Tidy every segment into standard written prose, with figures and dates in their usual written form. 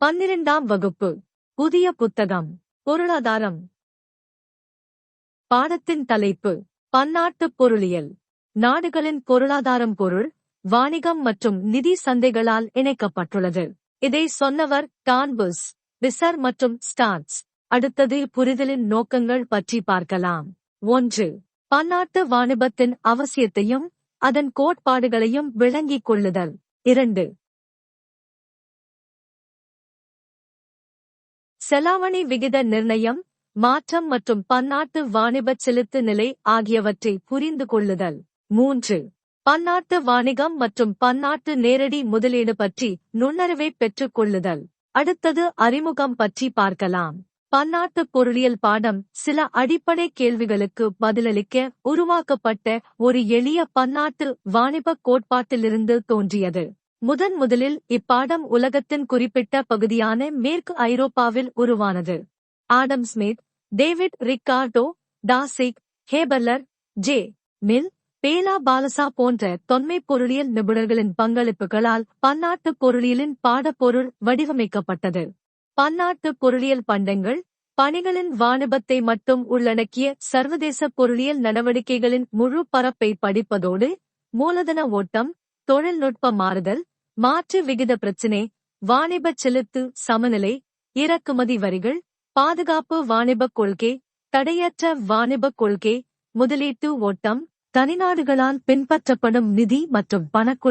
12ஆம் வகுப்பு. புதிய புத்தகம். பொருளாதாரம். பாடத்தின் தலைப்பு பன்னாட்டுப் பொருளியல். நாடுகளின் பொருளாதாரம் பொருள், வாணிகம் மற்றும் நிதி சந்தைகளால் இணைக்கப்பட்டுள்ளது. இதை சொன்னவர் டான்புஸ், பிசர் மற்றும் ஸ்டாட்ஸ். அடுத்தது புரிதலின் நோக்கங்கள் பற்றி பார்க்கலாம். 1. பன்னாட்டு வாணிபத்தின் அவசியத்தையும் அதன் கோட்பாடுகளையும் விளங்கிக் கொள்ளுதல். 2. செலாவணி விகித நிர்ணயம், மாற்றம் மற்றும் பன்னாட்டு வாணிபச் செலுத்து நிலை ஆகியவற்றை புரிந்து கொள்ளுதல். 3. பன்னாட்டு வாணிகம் மற்றும் பன்னாட்டு நேரடி முதலீடு பற்றி நுண்ணறிவைப் பெற்றுக் கொள்ளுதல். அடுத்தது அறிமுகம் பற்றி பார்க்கலாம். பன்னாட்டு பொருளியல் பாடம் சில அடிப்படை கேள்விகளுக்கு பதிலளிக்க உருவாக்கப்பட்ட ஒரு எளிய பன்னாட்டு வாணிபக் கோட்பாட்டிலிருந்து தோன்றியது. முதலில் இப்பாடம் உலகத்தின் குறிப்பிட்ட பகுதியான மேற்கு ஐரோப்பாவில் உருவானது. Adam Smith, David Ricardo, Taussig, Haberler, J. Mill, Bela Balassa போன்ற தொன்மைப் பொருளியல் நிபுணர்களின் பங்களிப்புகளால் பன்னாட்டு பொருளியலின் பாடப்பொருள் வடிவமைக்கப்பட்டது. பன்னாட்டு பொருளியல் பண்டங்கள், பணிகளின் வாணிபத்தை மட்டும் உள்ளடக்கிய சர்வதேச பொருளியல் நடவடிக்கைகளின் முழு பரப்பை படிப்பதோடு, மூலதன ஓட்டம், தொழில்நுட்ப மாறுதல், மாற்று விகித பிரச்சினை, வாணிபச் செலுத்து சமநிலை, இறக்குமதி வரிகள், பாதுகாப்பு வாணிபக் கொள்கை, தடையற்ற வாணிபக் கொள்கை, முதலீட்டு ஓட்டம், தனிநாடுகளால் பின்பற்றப்படும் நிதி மற்றும் பணக்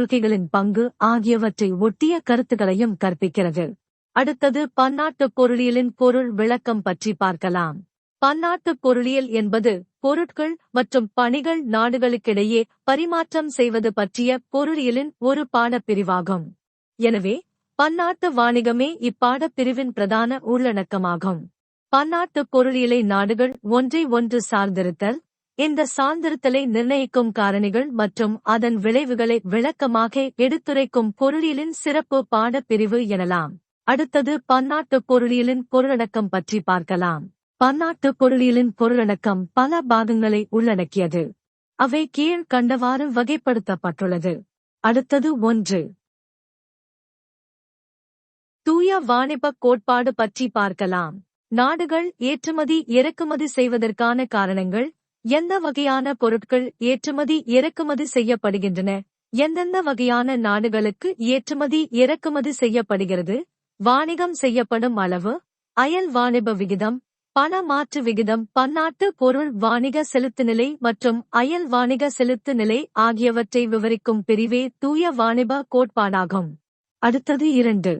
பங்கு ஆகியவற்றை ஒட்டிய கருத்துக்களையும் கற்பிக்கிறது. அடுத்தது பன்னாட்டு பொருளியலின் பொருள் விளக்கம் பற்றி பார்க்கலாம். பன்னாட்டு பொருளியல் என்பது பொருட்கள் மற்றும் பணிகள் நாடுகளுக்கிடையே பரிமாற்றம் செய்வது பற்றிய பொருளியலின் ஒரு பாடப்பிரிவாகும். எனவே பன்னாட்டு வாணிகமே இப்பாடப்பிரிவின் பிரதான உள்ளடக்கமாகும். பன்னாட்டு பொருளியலை நாடுகள் ஒன்றை ஒன்று சார்ந்திருத்தல், இந்த சார்ந்திருத்தலை நிர்ணயிக்கும் காரணிகள் மற்றும் அதன் விளைவுகளை விளக்கமாக எடுத்துரைக்கும் பொருளியலின் சிறப்பு பாடப்பிரிவு எனலாம். அடுத்தது பன்னாட்டு பொருளியலின் பொருளடக்கம் பற்றி பார்க்கலாம். பன்னாட்டு பொருளியலின் பொருளடக்கம் பல பாகங்களை உள்ளடக்கியது. அவை கீழ் கண்டவாறு வகைப்படுத்தப்பட்டுள்ளது. அடுத்தது 1. தூய வாணிபக் கோட்பாடு பற்றி பார்க்கலாம். நாடுகள் ஏற்றுமதி இறக்குமதி செய்வதற்கான காரணங்கள், எந்த வகையான பொருட்கள் ஏற்றுமதி இறக்குமதி செய்யப்படுகின்றன, எந்தெந்த வகையான நாடுகளுக்கு ஏற்றுமதி இறக்குமதி செய்யப்படுகிறது, வாணிகம் செய்யப்படும் அளவு, அயல் வாணிப விகிதம், பண மாற்று விகிதம், பன்னாட்டு பொருள் வாணிக செலுத்து நிலை மற்றும் அயல் வாணிக செலுத்து நிலை ஆகியவற்றை விவரிக்கும் பிரிவே தூய வாணிப கோட்பாடாகும். அடுத்தது 2.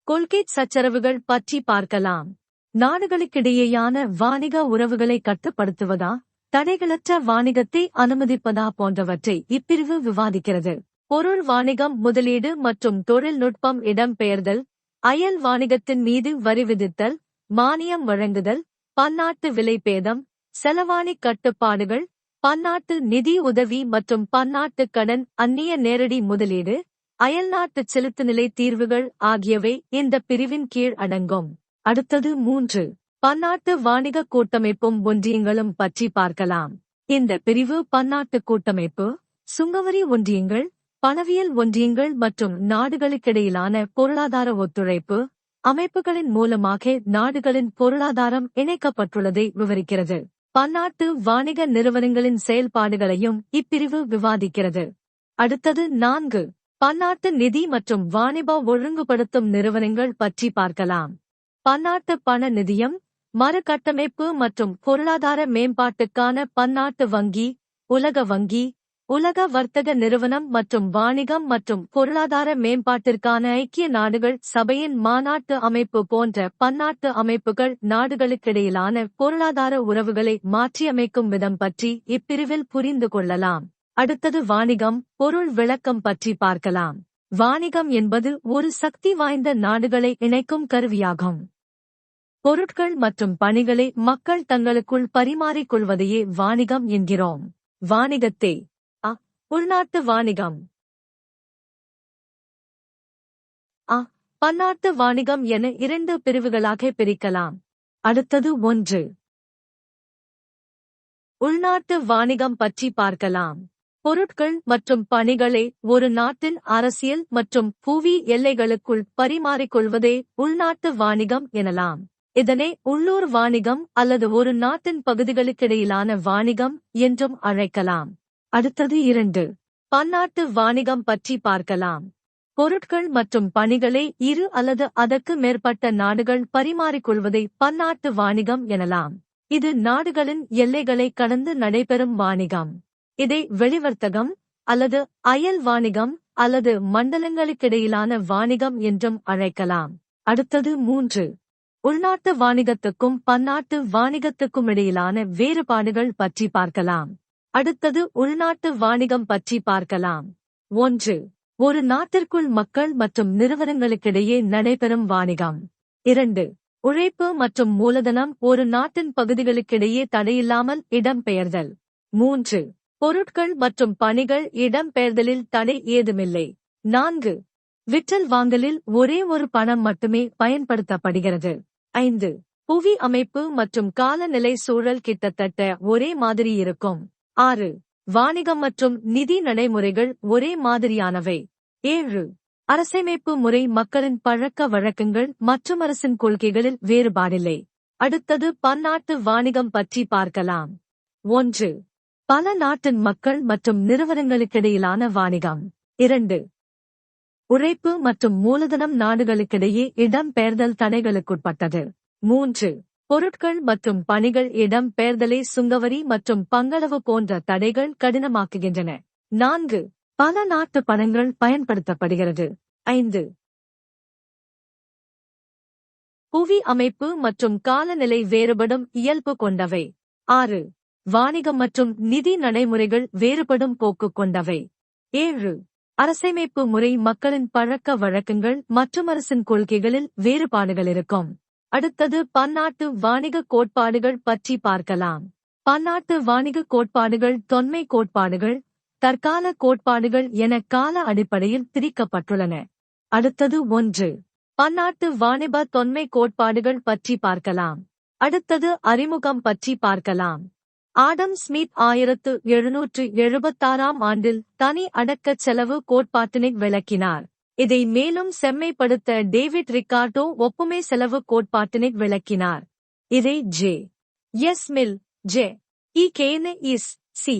கொள்கை சச்சரவுகள் பற்றி பார்க்கலாம். நாடுகளுக்கிடையேயான வாணிக உறவுகளை கட்டுப்படுத்துவதா, தடைகளற்ற வாணிகத்தை அனுமதிப்பதா போன்றவற்றை இப்பிரிவு விவாதிக்கிறது. பொருள் வாணிகம், முதலீடு மற்றும் தொழில்நுட்பம், இடம்பெயர்தல், அயல் வாணிகத்தின் மீது வரி விதித்தல், மானியம் வழங்குதல், பன்னாட்டு விலைபேதம், செலவாணி கட்டுப்பாடுகள், பன்னாட்டு நிதி உதவி மற்றும் பன்னாட்டு கடன், அந்நிய நேரடி முதலீடு, அயல்நாட்டு செலுத்துநிலை தீர்வுகள் ஆகியவை இந்த பிரிவின் கீழ் அடங்கும். அடுத்தது 3. பன்னாட்டு வணிக கூட்டமைப்பும் ஒன்றியங்களும் பற்றி பார்க்கலாம். இந்த பிரிவு பன்னாட்டு கூட்டமைப்பு, சுங்கவரி ஒன்றியங்கள், பணவியல் ஒன்றியங்கள் மற்றும் நாடுகளுக்கிடையிலான பொருளாதார ஒத்துழைப்பு அமைப்புகளின் மூலமாக நாடுகளின் பொருளாதாரம் இணைக்கப்பட்டுள்ளதை விவரிக்கிறது. பன்னாட்டு வாணிக நிறுவனங்களின் செயல்பாடுகளையும் இப்பிரிவு விவாதிக்கிறது. அடுத்தது 4. பன்னாட்டு நிதி மற்றும் வாணிப ஒழுங்குபடுத்தும் நிறுவனங்கள் பற்றி பார்க்கலாம். பன்னாட்டு பண நிதியம், மறுகட்டமைப்பு மற்றும் பொருளாதார மேம்பாட்டுக்கான பன்னாட்டு வங்கி, உலக வங்கி, உலக வர்த்தக நிறுவனம் மற்றும் வாணிகம் மற்றும் பொருளாதார மேம்பாட்டிற்கான ஐக்கிய நாடுகள் சபையின் மாநாட்டு அமைப்பு போன்ற பன்னாட்டு அமைப்புகள் நாடுகளுக்கிடையிலான பொருளாதார உறவுகளை மாற்றியமைக்கும் விதம் பற்றி இப்பிரிவில் புரிந்து கொள்ளலாம். அடுத்தது வாணிகம், பொருள் விளக்கம் பற்றி பார்க்கலாம். வாணிகம் என்பது ஒரு சக்தி வாய்ந்த நாடுகளை இணைக்கும் கருவியாகும். பொருட்கள் மற்றும் பணிகளை மக்கள் தங்களுக்குள் பரிமாறிக் கொள்வதையே வாணிகம் என்கிறோம். வாணிகத்தை உள்நாட்டு வாணிகம், பன்னாட்டு வாணிகம் என 2 பிரிவுகளாக பிரிக்கலாம். அடுத்தது 1. உள்நாட்டு வாணிகம் பற்றி பார்க்கலாம். பொருட்கள் மற்றும் பணிகளை ஒரு நாட்டின் அரசியல் மற்றும் புவி எல்லைகளுக்குள் பரிமாறிக்கொள்வதே உள்நாட்டு வாணிகம் எனலாம். இதனை உள்ளூர் வாணிகம் அல்லது ஒரு நாட்டின் பகுதிகளுக்கிடையிலான வாணிகம் என்றும் அழைக்கலாம். அடுத்தது 2. பன்னாட்டு வாணிகம் பற்றி பார்க்கலாம். பொருட்கள் மற்றும் பணிகளை இரு அல்லது அதற்கு மேற்பட்ட நாடுகள் பரிமாறிக்கொள்வதை பன்னாட்டு வாணிகம் எனலாம். இது நாடுகளின் எல்லைகளை கடந்து நடைபெறும் வாணிகம். இதை வெளிவர்த்தகம் அல்லது அயல் வாணிகம் அல்லது மண்டலங்களுக்கிடையிலான வாணிகம் என்றும் அழைக்கலாம். அடுத்தது 3. உள்நாட்டு வாணிகத்துக்கும் பன்னாட்டு வாணிகத்துக்கும் இடையிலான வேறுபாடுகள் பற்றி பார்க்கலாம். அடுத்தது உள்நாட்டு வாணிகம் பற்றி பார்க்கலாம். 1. ஒரு நாட்டிற்குள் மக்கள் மற்றும் நிறுவனங்களுக்கிடையே நடைபெறும் வாணிகம். 2. உழைப்பு மற்றும் மூலதனம் ஒரு நாட்டின் பகுதிகளுக்கிடையே தடையில்லாமல் இடம்பெயர்தல். 3. பொருட்கள் மற்றும் பணிகள் இடம்பெயர்தலில் தடை ஏதுமில்லை. 4. விற்றல் வாங்கலில் ஒரே ஒரு பணம் மட்டுமே பயன்படுத்தப்படுகிறது. 5. புவி அமைப்பு மற்றும் காலநிலை சூழல் கிட்டத்தட்ட ஒரே மாதிரி இருக்கும். 6. வாணிகம் மற்றும் நிதி நடைமுறைகள் ஒரே மாதிரியானவை. 7. அரசமைப்பு முறை மக்களின் பழக்க வழக்கங்கள் மற்றும் அரசின் கொள்கைகளில் வேறுபாடில்லை. அடுத்தது பன்னாட்டு வாணிகம் பற்றி பார்க்கலாம். 1. பல நாட்டின் மக்கள் மற்றும் நிறுவனங்களுக்கிடையிலான வாணிகம். 2. உழைப்பு மற்றும் மூலதனம் நாடுகளுக்கிடையே இடம்பெயர்தல் தடைகளுக்குட்பட்டது. 3. பொருட்கள் மற்றும் பணிகள் இடம்பெயர்தலை சுங்கவரி மற்றும் பங்களவு போன்ற தடைகள் கடினமாக்குகின்றன. 4. பல நாட்டு பணங்கள் பயன்படுத்தப்படுகிறது. 5. புவி அமைப்பு மற்றும் காலநிலை வேறுபடும் இயல்பு கொண்டவை. 6. வாணிகம் மற்றும் நிதி நடைமுறைகள் வேறுபடும் போக்கு கொண்டவை. 7. அரசமைப்பு முறை மக்களின் பழக்க வழக்கங்கள் மற்றும் அரசின் கொள்கைகளில் வேறுபாடுகள் இருக்கும். அடுத்தது பன்னாட்டு வணிக கோட்பாடுகள் பற்றி பார்க்கலாம். பன்னாட்டு வணிக கோட்பாடுகள் தொன்மை கோட்பாடுகள், தற்கால கோட்பாடுகள் என கால அடிப்படையில் பிரிக்கப்பட்டுள்ளன. அடுத்தது 1. பன்னாட்டு வாணிப தொன்மை கோட்பாடுகள் பற்றி பார்க்கலாம். அடுத்தது அறிமுகம் பற்றி பார்க்கலாம். ஆடம் ஸ்மித் 1776ஆம் ஆண்டில் தனி அடக்கச் செலவு கோட்பாட்டினை விளக்கினார். இதை மேலும் செம்மைப்படுத்த டேவிட் ரிக்கார்டோ ஒப்புமை செலவு கோட்பாட்டினை விளக்கினார். இதை J. S. Mill, J. E. Cairnes, C.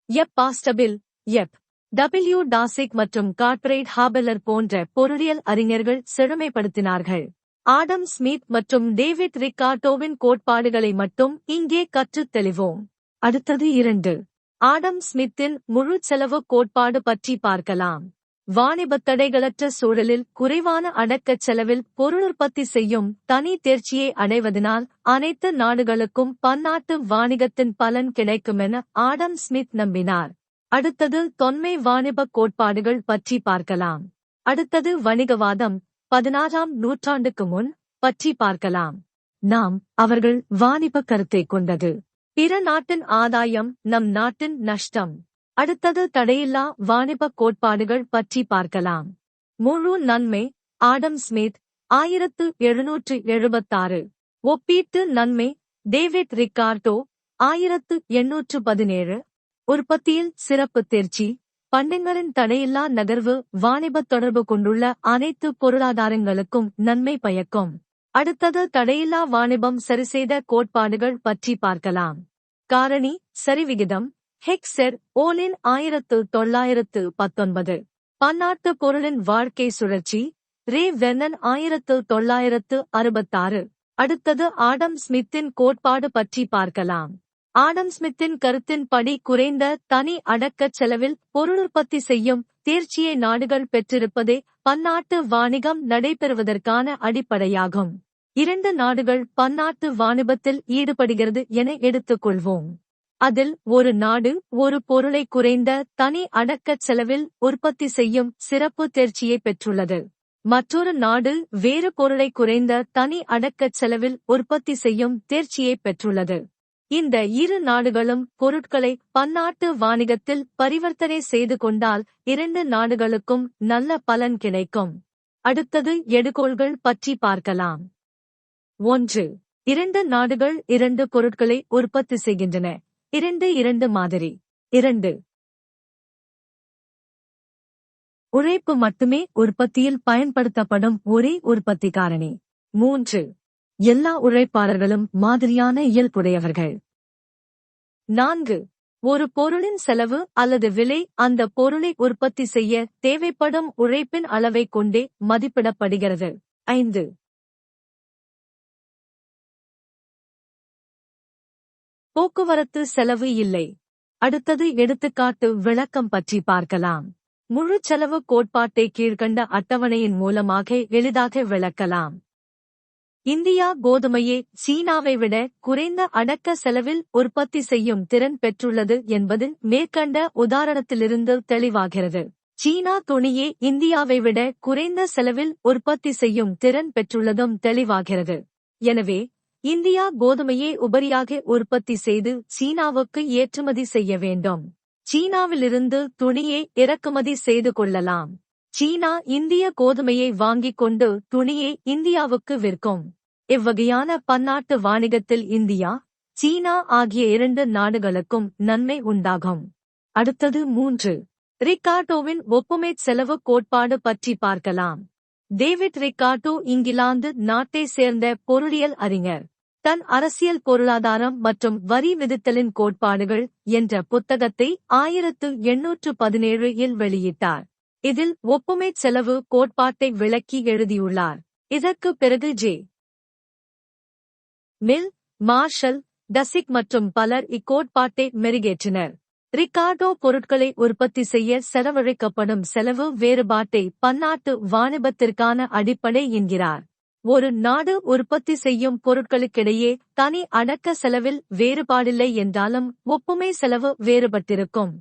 எப். பாஸ்டபில், எப். டபிள்யூ. டாசிக் மற்றும் கார்ப்பரேட் ஹாபெல்லர் போன்ற பொருளியல் அறிஞர்கள் செழுமைப்படுத்தினார்கள். ஆடம் ஸ்மித் மற்றும் டேவிட் ரிக்கார்டோவின் கோட்பாடுகளை மட்டும் இங்கே கற்றுத் தெளிவோம். அடுத்தது 2. ஆடம் ஸ்மித்தின் முழு செலவு கோட்பாடு பற்றி பார்க்கலாம். வாணிபத் தடைகளற்ற சூழலில் குறைவான அடக்கச் செலவில் பொருளுற்பத்தி செய்யும் தனி தேர்ச்சியை அடைவதனால் அனைத்து நாடுகளுக்கும் பன்னாட்டு வாணிகத்தின் பலன் கிடைக்குமென ஆடம் ஸ்மித் நம்பினார். அடுத்தது தொன்மை வாணிப கோட்பாடுகள் பற்றி பார்க்கலாம். அடுத்தது வணிகவாதம் 16ஆம் நூற்றாண்டுக்கு முன் பற்றி பார்க்கலாம். நாம் அவர்கள் வாணிப கருத்தை கொண்டது. பிற நாட்டின் ஆதாயம் நம் நாட்டின் நஷ்டம். அடுத்தது தடையில்லா வாணிப கோட்பாடுகள் பற்றி பார்க்கலாம். முழு நன்மை ஆடம் ஸ்மித் 1776. ஒப்பீட்டு நன்மை டேவிட் ரிக்கார்டோ 1817. உற்பத்தியில் சிறப்பு தேர்ச்சி பண்டங்களின் தடையில்லா நகர்வு வாணிபத் தொடர்பு கொண்டுள்ள அனைத்து பொருளாதாரங்களுக்கும் நன்மை பயக்கும். அடுத்தது தடையில்லா வாணிபம் சரிசெய்த கோட்பாடுகள் பற்றி பார்க்கலாம். காரணி சரிவிகிதம் ஹெக்ஸெர் ஓலின் 1919. பன்னாட்டு பொருளின் வாழ்க்கை சுழற்சி ரே வெர்னன் 1966. அடுத்தது ஆடம் ஸ்மித்தின் கோட்பாடு பற்றி பார்க்கலாம். ஆடம் ஸ்மித்தின் கருத்தின்படி குறைந்த தனி அடக்கச் செலவில் பொருளுற்பத்தி செய்யும் தேர்ச்சியை நாடுகள் பெற்றிருப்பதே பன்னாட்டு வாணிகம் நடைபெறுவதற்கான அடிப்படையாகும். 2 நாடுகள் பன்னாட்டு வாணிபத்தில் ஈடுபடுகிறது என எடுத்துக்கொள்வோம். அதில் ஒரு நாடு ஒரு பொருளை குறைந்த தனி அடக்கச் செலவில் உற்பத்தி செய்யும் சிறப்பு தேர்ச்சியை பெற்றுள்ளது. மற்றொரு நாடு வேறு பொருளை குறைந்த தனி அடக்கச் செலவில் உற்பத்தி செய்யும் தேர்ச்சியை பெற்றுள்ளது. இந்த 2 நாடுகளும் பொருட்களை பன்னாட்டு வாணிகத்தில் பரிவர்த்தனை செய்து கொண்டால் 2 நாடுகளுக்கும் நல்ல பலன் கிடைக்கும். அடுத்தது எடுகோள்கள் பற்றி பார்க்கலாம். 1. 2 நாடுகள் 2 பொருட்களை உற்பத்தி செய்கின்றன. 2 மாதிரி. 2. உழைப்பு மட்டுமே உற்பத்தியில் பயன்படுத்தப்படும் ஒரே உற்பத்தி காரணி. 3. எல்லா உழைப்பாளர்களும் மாதிரியான இயல்புடையவர்கள். 4. ஒரு பொருளின் செலவு அல்லது விலை அந்த பொருளை உற்பத்தி செய்ய தேவைப்படும் உழைப்பின் அளவைக் கொண்டே மதிப்பிடப்படுகிறது. 5. போக்குவரத்து செலவு இல்லை. அடுத்தது எடுத்துக்காட்டு விளக்கம் பற்றி பார்க்கலாம். முழு செலவு கோட்பாட்டை கீழ்கண்ட அட்டவணையின் மூலமாக எளிதாக விளக்கலாம். இந்தியா கோதுமையை சீனாவை விட குறைந்த அடக்க செலவில் உற்பத்தி செய்யும் திறன் பெற்றுள்ளது என்பது மேற்கண்ட உதாரணத்திலிருந்து தெளிவாகிறது. சீனா துணியை இந்தியாவை விட குறைந்த செலவில் உற்பத்தி செய்யும் திறன் பெற்றுள்ளதும் தெளிவாகிறது. எனவே இந்தியா கோதுமையை உபரியாக உற்பத்தி செய்து சீனாவுக்கு ஏற்றுமதி செய்ய வேண்டும். சீனாவிலிருந்து துணியை இறக்குமதி செய்து கொள்ளலாம். சீனா இந்திய கோதுமையை வாங்கிக் கொண்டு துணியை இந்தியாவுக்கு விற்கும். இவ்வகையான பன்னாட்டு வாணிகத்தில் இந்தியா, சீனா ஆகிய 2 நாடுகளுக்கும் நன்மை உண்டாகும். அடுத்தது 3. ரிக்கார்டோவின் ஒப்புமைச் செலவு கோட்பாடு பற்றி பார்க்கலாம். டேவிட் ரிக்கார்டோ இங்கிலாந்து நாட்டைச் சேர்ந்த பொருளியல் அறிஞர். தன் அரசியல் பொருளாதாரம் மற்றும் வரி விதித்தலின் கோட்பாடுகள் என்ற புத்தகத்தை 1817 வெளியிட்டார். இதில் ஒப்புமைச் செலவு கோட்பாட்டை விளக்கி எழுதியுள்ளார். இதற்கு பிறகு ஜே. மில், மார்ஷல், டசிக் மற்றும் பலர் இக்கோட்பாட்டை மெருகேற்றினர். ரிக்கார்டோ பொருட்களை உற்பத்தி செய்ய செலவழிக்கப்படும் செலவு வேறுபாட்டை பன்னாட்டு வாணிபத்திற்கான அடிப்படை என்கிறார். ஒரு நாடு உற்பத்தி செய்யும் பொருட்களுக்கிடையே தனி அடக்க செலவில் வேறுபாடில்லை என்றாலும் ஒப்புமை செலவு வேறுபட்டிருக்கும்.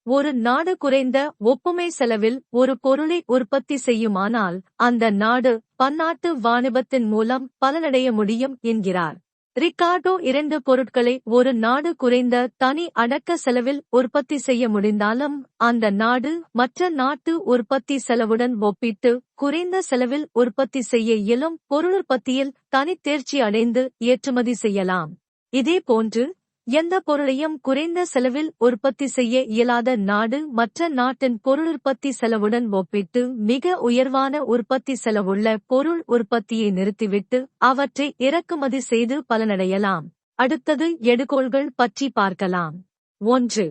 ஒரு நாடு குறைந்த ஒப்புமை செலவில் ஒரு பொருளை உற்பத்தி செய்யுமானால் அந்த நாடு பன்னாட்டு வாணிபத்தின் மூலம் பலனடைய முடியும் என்கிறார். ரிக்கார்டோ 2 பொருட்களை ஒரு நாடு குறைந்த தனி அடக்க செலவில் உற்பத்தி செய்ய முடிந்தாலும் அந்த நாடு மற்ற நாட்டு உற்பத்தி செலவுடன் ஒப்பிட்டு குறைந்த செலவில் உற்பத்தி செய்ய இயலும் பொருளுற்பத்தியில் தனித்தேர்ச்சி அடைந்து ஏற்றுமதி செய்யலாம். இதேபோன்று எந்த பொருளையும் குறைந்த செலவில் உற்பத்தி செய்ய இயலாத நாடு மற்ற நாட்டின் பொருளுற்பத்தி செலவுடன் ஒப்பிட்டு மிக உயர்வான உற்பத்தி செலவுள்ள பொருள் உற்பத்தியை நிறுத்திவிட்டு அவற்றை இறக்குமதி செய்து பலனடையலாம். அடுத்தது எடுகோள்கள் பற்றி பார்க்கலாம். 1.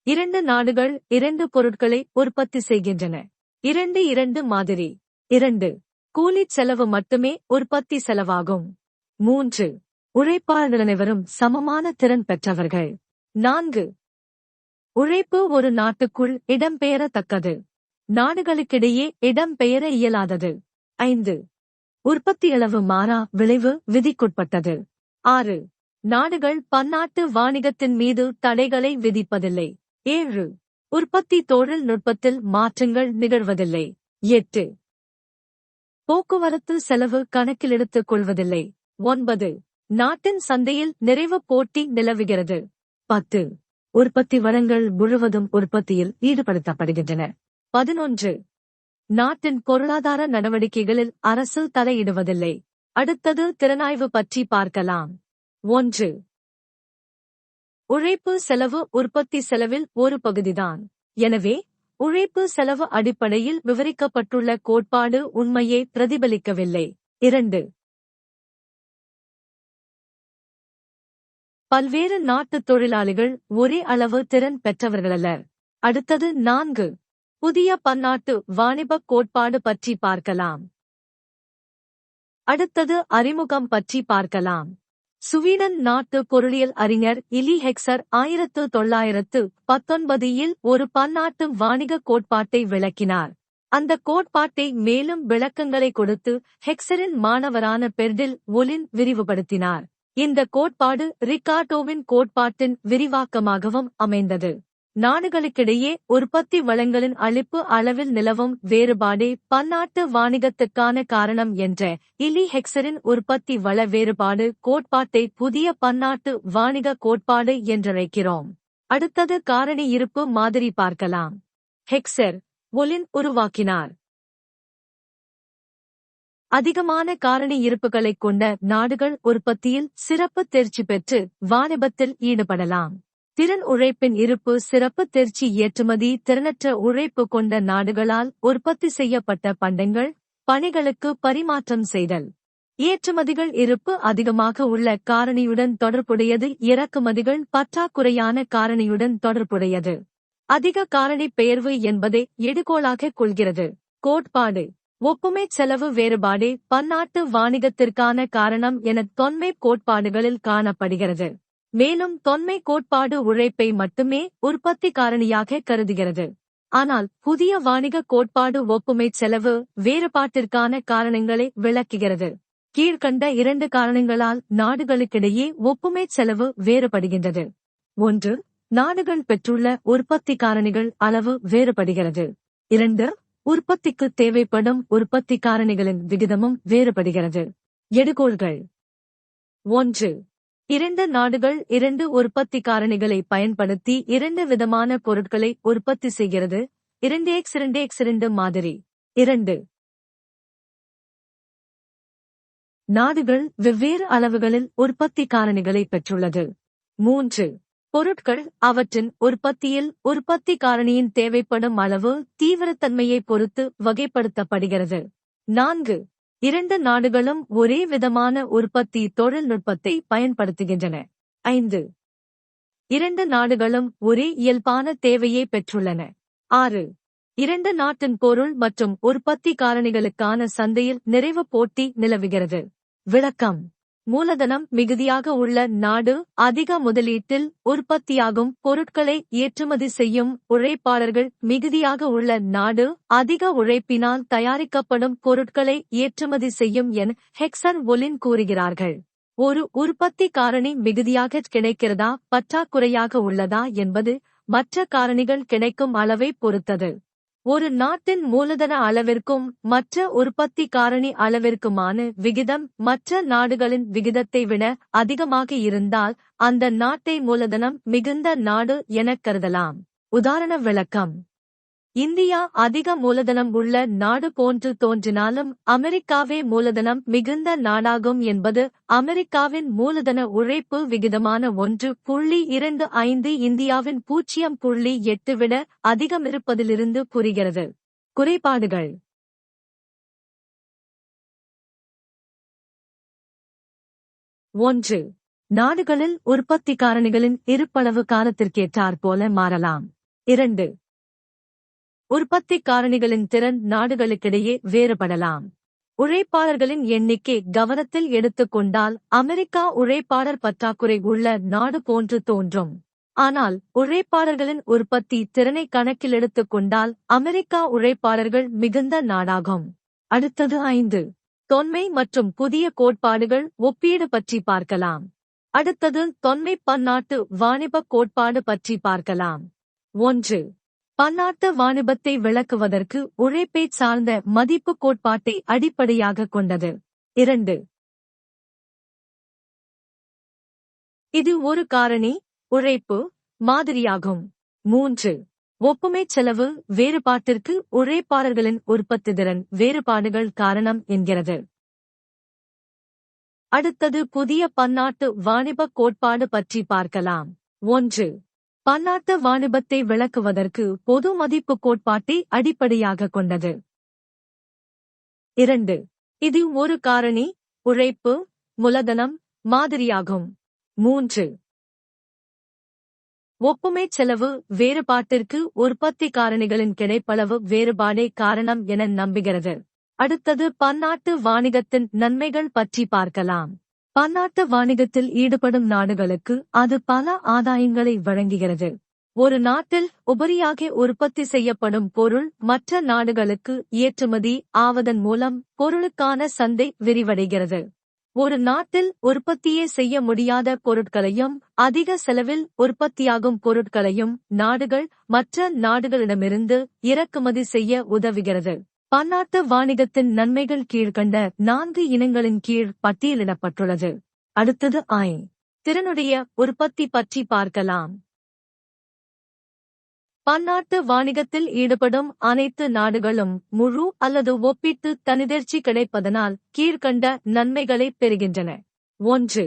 2 நாடுகள் 2 பொருட்களை உற்பத்தி செய்கின்றன. 2 மாதிரி. 2. கூலிச் செலவு மட்டுமே உற்பத்தி செலவாகும். 3. உழைப்பாளர்கள் அனைவரும் சமமான திறன் பெற்றவர்கள். 4. உழைப்பு ஒரு நாட்டுக்குள் இடம்பெயரத்தக்கது. நாடுகளுக்கிடையே இடம்பெயர இயலாதது. 5. உற்பத்தியளவு மாறா விளைவு விதிக்குட்பட்டது. 6. நாடுகள் பன்னாட்டு வாணிகத்தின் மீது தடைகளை விதிப்பதில்லை. 7. உற்பத்தி தொழில்நுட்பத்தில் மாற்றங்கள் நிகழ்வதில்லை. 8. போக்குவரத்து செலவு கணக்கிலெடுத்துக் கொள்வதில்லை. 9. நாட்டின் சந்தையில் நிறைவு போட்டி நிலவுகிறது. 10. உற்பத்தி வளங்கள் முழுவதும் உற்பத்தியில் ஈடுபடுத்தப்படுகின்றன. 11. நாட்டின் பொருளாதார நடவடிக்கைகளில் அரசு தலையிடுவதில்லை. அடுத்தது திறனாய்வு பற்றி பார்க்கலாம். 1. உழைப்பு செலவு உற்பத்தி செலவில் ஒரு பகுதிதான். எனவே உழைப்பு செலவு அடிப்படையில் விவரிக்கப்பட்டுள்ள கோட்பாடு உண்மையை பிரதிபலிக்கவில்லை. 2. பல்வேறு நாட்டு தொழிலாளிகள் ஒரே அளவு திறன் பெற்றவர்களல்லர். அடுத்தது 4. புதிய பன்னாட்டு வாணிபக் கோட்பாடு பற்றி பார்க்கலாம். அடுத்தது அறிமுகம் பற்றி பார்க்கலாம். சுவீடன் நாட்டு பொருளியல் அறிஞர் இலி ஹெக்சர் 1919 ஒரு பன்னாட்டு வாணிக கோட்பாட்டை விளக்கினார். அந்த கோட்பாட்டை மேலும் விளக்கங்களை கொடுத்து ஹெக்சரின் மாணவரான பெர்டில் ஒலின் விரிவுபடுத்தினார். இந்த கோட்பாடு ரிக்கார்டோவின் கோட்பாட்டின் விரிவாக்கமாகவும் அமைந்தது. நாடுகளுக்கிடையே உற்பத்தி வளங்களின் அளிப்பு அளவில் நிலவும் வேறுபாடே பன்னாட்டு வாணிகத்துக்கான காரணம் என்ற இலி ஹெக்சரின் உற்பத்தி வள வேறுபாடு கோட்பாட்டை புதிய பன்னாட்டு வாணிக கோட்பாடு என்றழைக்கிறோம். அடுத்தது காரணி இருப்பு மாதிரி பார்க்கலாம். ஹெக்சர் ஒலின் உருவாக்கினார். அதிகமான காரணி இருப்புகளைக் கொண்ட நாடுகள் உற்பத்தியில் சிறப்பு தேர்ச்சி பெற்று வாணிபத்தில் ஈடுபடலாம். திறன் உழைப்பின் இருப்பு சிறப்பு தேர்ச்சி ஏற்றுமதி திறனற்ற உழைப்பு கொண்ட நாடுகளால் உற்பத்தி செய்யப்பட்ட பண்டங்கள் பணிகளுக்கு பரிமாற்றம் செய்தல். ஏற்றுமதிகள் இருப்பு அதிகமாக உள்ள காரணியுடன் தொடர்புடையது. இறக்குமதிகள் பற்றாக்குறையான காரணியுடன் தொடர்புடையது. அதிக காரணி பெயர்வு என்பதை எடுகோளாக கொள்கிறது. கோட்பாடு ஒப்புமை செலவு வேறுபாடே பன்னாட்டு வாணிகத்திற்கான காரணம் என தொன்மை கோட்பாடுகளில் காணப்படுகிறது. மேலும் தொன்மை கோட்பாடு உழைப்பை மட்டுமே உற்பத்தி காரணியாக கருதுகிறது. ஆனால் புதிய வாணிக கோட்பாடு ஒப்புமை செலவு வேறுபாட்டிற்கான காரணங்களை விளக்குகிறது. கீழ்கண்ட 2 காரணங்களால் நாடுகளுக்கிடையே ஒப்புமை செலவு வேறுபடுகின்றது. 1. நாடுகள் பெற்றுள்ள உற்பத்தி காரணிகள் அளவு வேறுபடுகிறது. 2. உற்பத்திக்கு தேவைப்படும் உற்பத்தி காரணிகளின் விகிதமும் வேறுபடுகிறது. எடுகோள்கள் 1. 2 நாடுகள் 2 உற்பத்தி காரணிகளை பயன்படுத்தி 2 விதமான பொருட்களை உற்பத்தி செய்கிறது. 2x2x2 மாதிரி. 2 நாடுகள் வெவ்வேறு அளவுகளில் உற்பத்தி காரணிகளை பெற்றுள்ளது. 3 பொருட்கள் அவற்றின் உற்பத்தியில் உற்பத்தி காரணியின் தேவைப்படும் அளவு தீவிரத்தன்மையை பொறுத்து வகைப்படுத்தப்படுகிறது. 4 2 நாடுகளும் ஒரே விதமான உற்பத்தி தொழில்நுட்பத்தை பயன்படுத்துகின்றன. 5 2 நாடுகளும் ஒரே இயல்பான தேவையை பெற்றுள்ளன. 6 2 நாட்டின் பொருள் மற்றும் உற்பத்தி காரணிகளுக்கான சந்தையில் நிறைவு போட்டி நிலவுகிறது. விளக்கம் மூலதனம் மிகுதியாக உள்ள நாடு அதிக முதலீட்டில் உற்பத்தியாகும் பொருட்களை ஏற்றுமதி செய்யும். உழைப்பாளர்கள் மிகுதியாக உள்ள நாடு அதிக உழைப்பினால் தயாரிக்கப்படும் பொருட்களை ஏற்றுமதி செய்யும் என ஹெக்ஸர் ஒலின் கூறுகிறார்கள். ஒரு உற்பத்தி காரணி மிகுதியாக கிடைக்கிறதா பற்றாக்குறையாக உள்ளதா என்பது மற்ற காரணிகள் கிடைக்கும் அளவை பொறுத்தது. ஒரு நாட்டின் மூலதன அளவிற்கும் மற்ற உற்பத்தி காரணி அளவிற்குமான விகிதம் மற்ற நாடுகளின் விகிதத்தை விட அதிகமாக இருந்தால் அந்த நாட்டை மூலதனம் மிகுந்த நாடு எனக் கருதலாம். உதாரண விளக்கம் இந்தியா அதிக மூலதனம் உள்ள நாடு போன்று தோன்றினாலும் அமெரிக்காவே மூலதனம் மிகுந்த நாடாகும் என்பது அமெரிக்காவின் மூலதன உழைப்பு விகிதமான 1.25 இந்தியாவின் 0.8 விட அதிகமிருப்பதிலிருந்து புரிகிறது. குறைபாடுகள் 1. நாடுகளில் உற்பத்தி காரணிகளின் இருப்பளவு காலத்திற்கேற்றாற்போல மாறலாம். 2. உற்பத்தி காரணிகளின் திறன் நாடுகளுக்கிடையே வேறுபடலாம். உழைப்பாளர்களின் எண்ணிக்கை கவனத்தில் எடுத்துக்கொண்டால் அமெரிக்கா உழைப்பாளர் பற்றாக்குறை உள்ள நாடு போன்று தோன்றும். ஆனால் உழைப்பாளர்களின் உற்பத்தி திறனை கணக்கில் எடுத்துக்கொண்டால் அமெரிக்கா உழைப்பாளர்கள் மிகுந்த நாடாகும். அடுத்தது 5. தொன்மை மற்றும் புதிய கோட்பாடுகள் ஒப்பீடு பற்றி பார்க்கலாம். அடுத்தது தொன்மை பன்னாட்டு வாணிப கோட்பாடு பற்றி பார்க்கலாம். 1. பன்னாட்டு வாணிபத்தை விளக்குவதற்கு உழைப்பைச் சார்ந்த மதிப்பு கோட்பாட்டை அடிப்படையாகக் கொண்டது. 2. இது ஒரு காரணி உழைப்பு மாதிரியாகும். 3. ஒப்புமை செலவு வேறுபாட்டிற்கு உழைப்பாளர்களின் உற்பத்தித்திறன் வேறுபாடுகள் காரணம் என்கிறது. அடுத்தது புதிய பன்னாட்டு வாணிப கோட்பாடு பற்றி பார்க்கலாம். 1. பன்னாட்டு வாணிபத்தை விளக்குவதற்கு பொது மதிப்பு கோட்பாட்டை அடிப்படையாகக் கொண்டது. 2. இது ஒரு காரணி உழைப்பு மூலதனம் மாதிரியாகும். 3. ஒப்புமை செலவு வேறுபாட்டிற்கு உற்பத்தி காரணிகளின் கிடைப்பளவு வேறுபாடே காரணம் என நம்புகிறது. அடுத்தது பன்னாட்டு வாணிகத்தின் நன்மைகள் பற்றி பார்க்கலாம். பன்னாட்டு வாணிகத்தில் ஈடுபடும் நாடுகளுக்கு அது பல ஆதாயங்களை வழங்குகிறது. ஒரு நாட்டில் உபரியாக உற்பத்தி செய்யப்படும் பொருள் மற்ற நாடுகளுக்கு ஏற்றுமதி ஆவதன் மூலம் பொருளுக்கான சந்தை விரிவடைகிறது. ஒரு நாட்டில் உற்பத்தியே செய்ய முடியாத பொருட்களையும் அதிக செலவில் உற்பத்தியாகும் பொருட்களையும் நாடுகள் மற்ற நாடுகளிடமிருந்து இறக்குமதி செய்ய உதவுகிறது. பன்னாட்டு வாணிகத்தின் நன்மைகள் கீழ்கண்ட 4 இனங்களின் கீழ் பட்டியலிடப்பட்டுள்ளது. அடுத்தது திறனுடைய உற்பத்தி பற்றி பார்க்கலாம். பன்னாட்டு வாணிகத்தில் ஈடுபடும் அனைத்து நாடுகளும் முழு அல்லது ஒப்பீட்டு தனித்தேர்ச்சி கிடைப்பதனால் கீழ்கண்ட நன்மைகளை பெறுகின்றன. 1.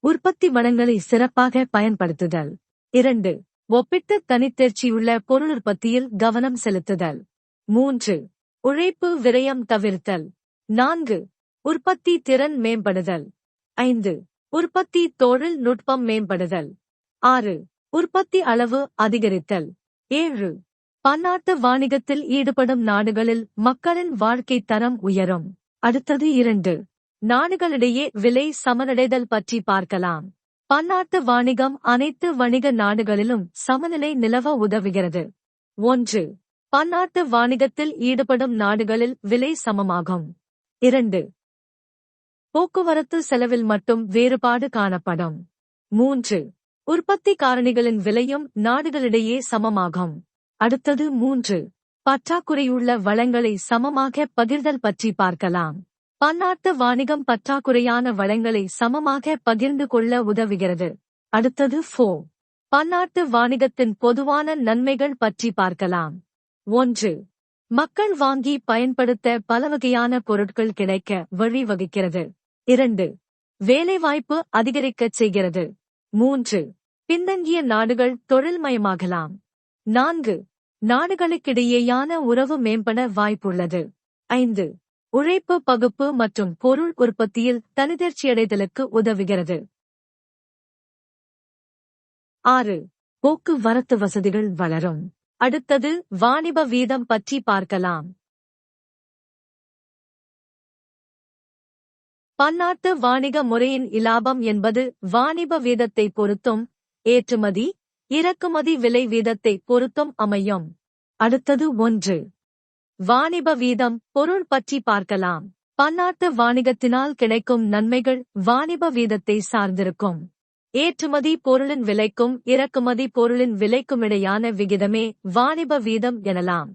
உற்பத்தி வளங்களை சிறப்பாக பயன்படுத்துதல். 2. ஒப்பிட்டு தனித்தேர்ச்சியுள்ள பொருளுற்பத்தியில் கவனம் செலுத்துதல். 3. உழைப்பு விரயம் தவிர்த்தல். 4. உற்பத்தி திறன் மேம்படுதல். 5. உற்பத்தி தொழில் நுட்பம் மேம்படுதல். 6. உற்பத்தி அளவு அதிகரித்தல். 7. பன்னாட்டு வாணிகத்தில் ஈடுபடும் நாடுகளில் மக்களின் வாழ்க்கை தரம் உயரும். அடுத்தது 2. நாடுகளிடையே விலை சமனடைதல் பற்றி பார்க்கலாம். பன்னாட்டு வாணிகம் அனைத்து வணிக நாடுகளிலும் சமநிலை நிலவ உதவுகிறது. 1. பன்னாட்டு வாணிகத்தில் ஈடுபடும் நாடுகளில் விலை சமமாகும். 2. போக்குவரத்து செலவில் மட்டும் வேறுபாடு காணப்படும். 3. உற்பத்தி காரணிகளின் விலையும் நாடுகளிடையே சமமாகும். அடுத்தது 3. பற்றாக்குறையுள்ள வளங்களை சமமாக பகிர்தல் பற்றி பார்க்கலாம். பன்னாட்டு வாணிகம் பற்றாக்குறையான வளங்களை சமமாக பகிர்ந்து கொள்ள உதவுகிறது. அடுத்தது 4. பன்னாட்டு வாணிகத்தின் பொதுவான நன்மைகள் பற்றி பார்க்கலாம். 1. மக்கள் வாங்கி பயன்படுத்த பலவகையான பொருட்கள் கிடைக்க வழிவகுக்கிறது. 2. வேலைவாய்ப்பு அதிகரிக்கச் செய்கிறது. 3. பின்தங்கிய நாடுகள் தொழில்மயமாகலாம். 4. நாடுகளுக்கிடையேயான உறவு மேம்பட வாய்ப்புள்ளது. 5. உழைப்பு பகுப்பு மற்றும் பொருள் உற்பத்தியில் தனித்தேர்ச்சியடைதலுக்கு உதவுகிறது. 6. போக்குவரத்து வசதிகள் வளரும். அடுத்தது வாணிப வீதம் பற்றி பார்க்கலாம். பன்னாட்டு வாணிக முறையின் இலாபம் என்பது வாணிப வீதத்தை பொறுத்தும் ஏற்றுமதி இறக்குமதி விலை வீதத்தை பொறுத்தும் அமையும். அடுத்தது 1. வாணிப வீதம் பொருள் பற்றி பார்க்கலாம். பன்னாட்டு வாணிகத்தினால் கிடைக்கும் நன்மைகள் வாணிப வீதத்தை சார்ந்திருக்கும். ஏற்றுமதி பொருளின் விலைக்கும் இறக்குமதி பொருளின் விலைக்குமிடையான விகிதமே வாணிப வீதம் எனலாம்.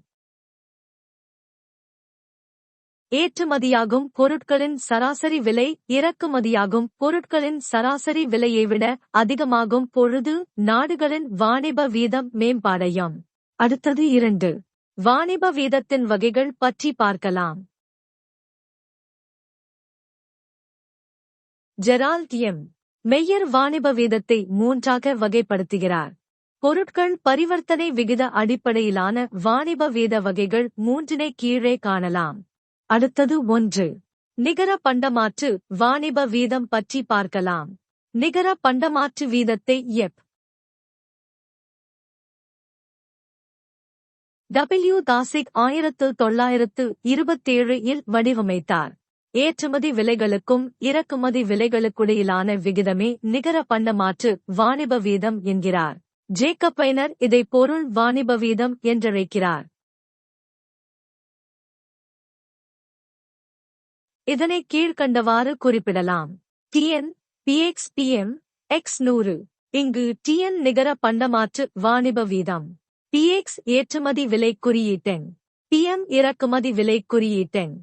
ஏற்றுமதியாகும் பொருட்களின் சராசரி விலை இறக்குமதியாகும் பொருட்களின் சராசரி விலையை விட அதிகமாகும் பொழுது நாடுகளின் வாணிப வீதம் மேம்பாடையும். அடுத்தது 2. வாணிப வீதத்தின் வகைகள் பற்றி பார்க்கலாம். Gerald M. மெய்யர் வாணிப வீதத்தை 3ஆக வகைப்படுத்துகிறார். பொருட்கள் பரிவர்த்தனை விகித அடிப்படையிலான வாணிப வீத வகைகள் 3 கீழே காணலாம். அடுத்தது 1. நிகர பண்டமாற்று வாணிப வீதம் பற்றி பார்க்கலாம். நிகர பண்டமாற்று வீதத்தை எப். டபிள்யூ தாசிக் 1927 வடிவமைத்தார். ஏற்றுமதி விலைகளுக்கும் இறக்குமதி விலைகளுக்கிடையிலான விகிதமே நிகர பண்டமாற்று வாணிப வீதம் என்கிறார். ஜேக்கப் வைனர் இதை பொருள் வாணிப வீதம் என்றழைக்கிறார். இதனை கீழ்க்கண்டவாறு குறிப்பிடலாம். TN PX PM X 100. இங்கு TN நிகர பண்டமாற்று வாணிப வீதம். PX ஏற்றுமதி விலை குறியீட்டெண். PM இறக்குமதி விலை குறியீட்டெண்.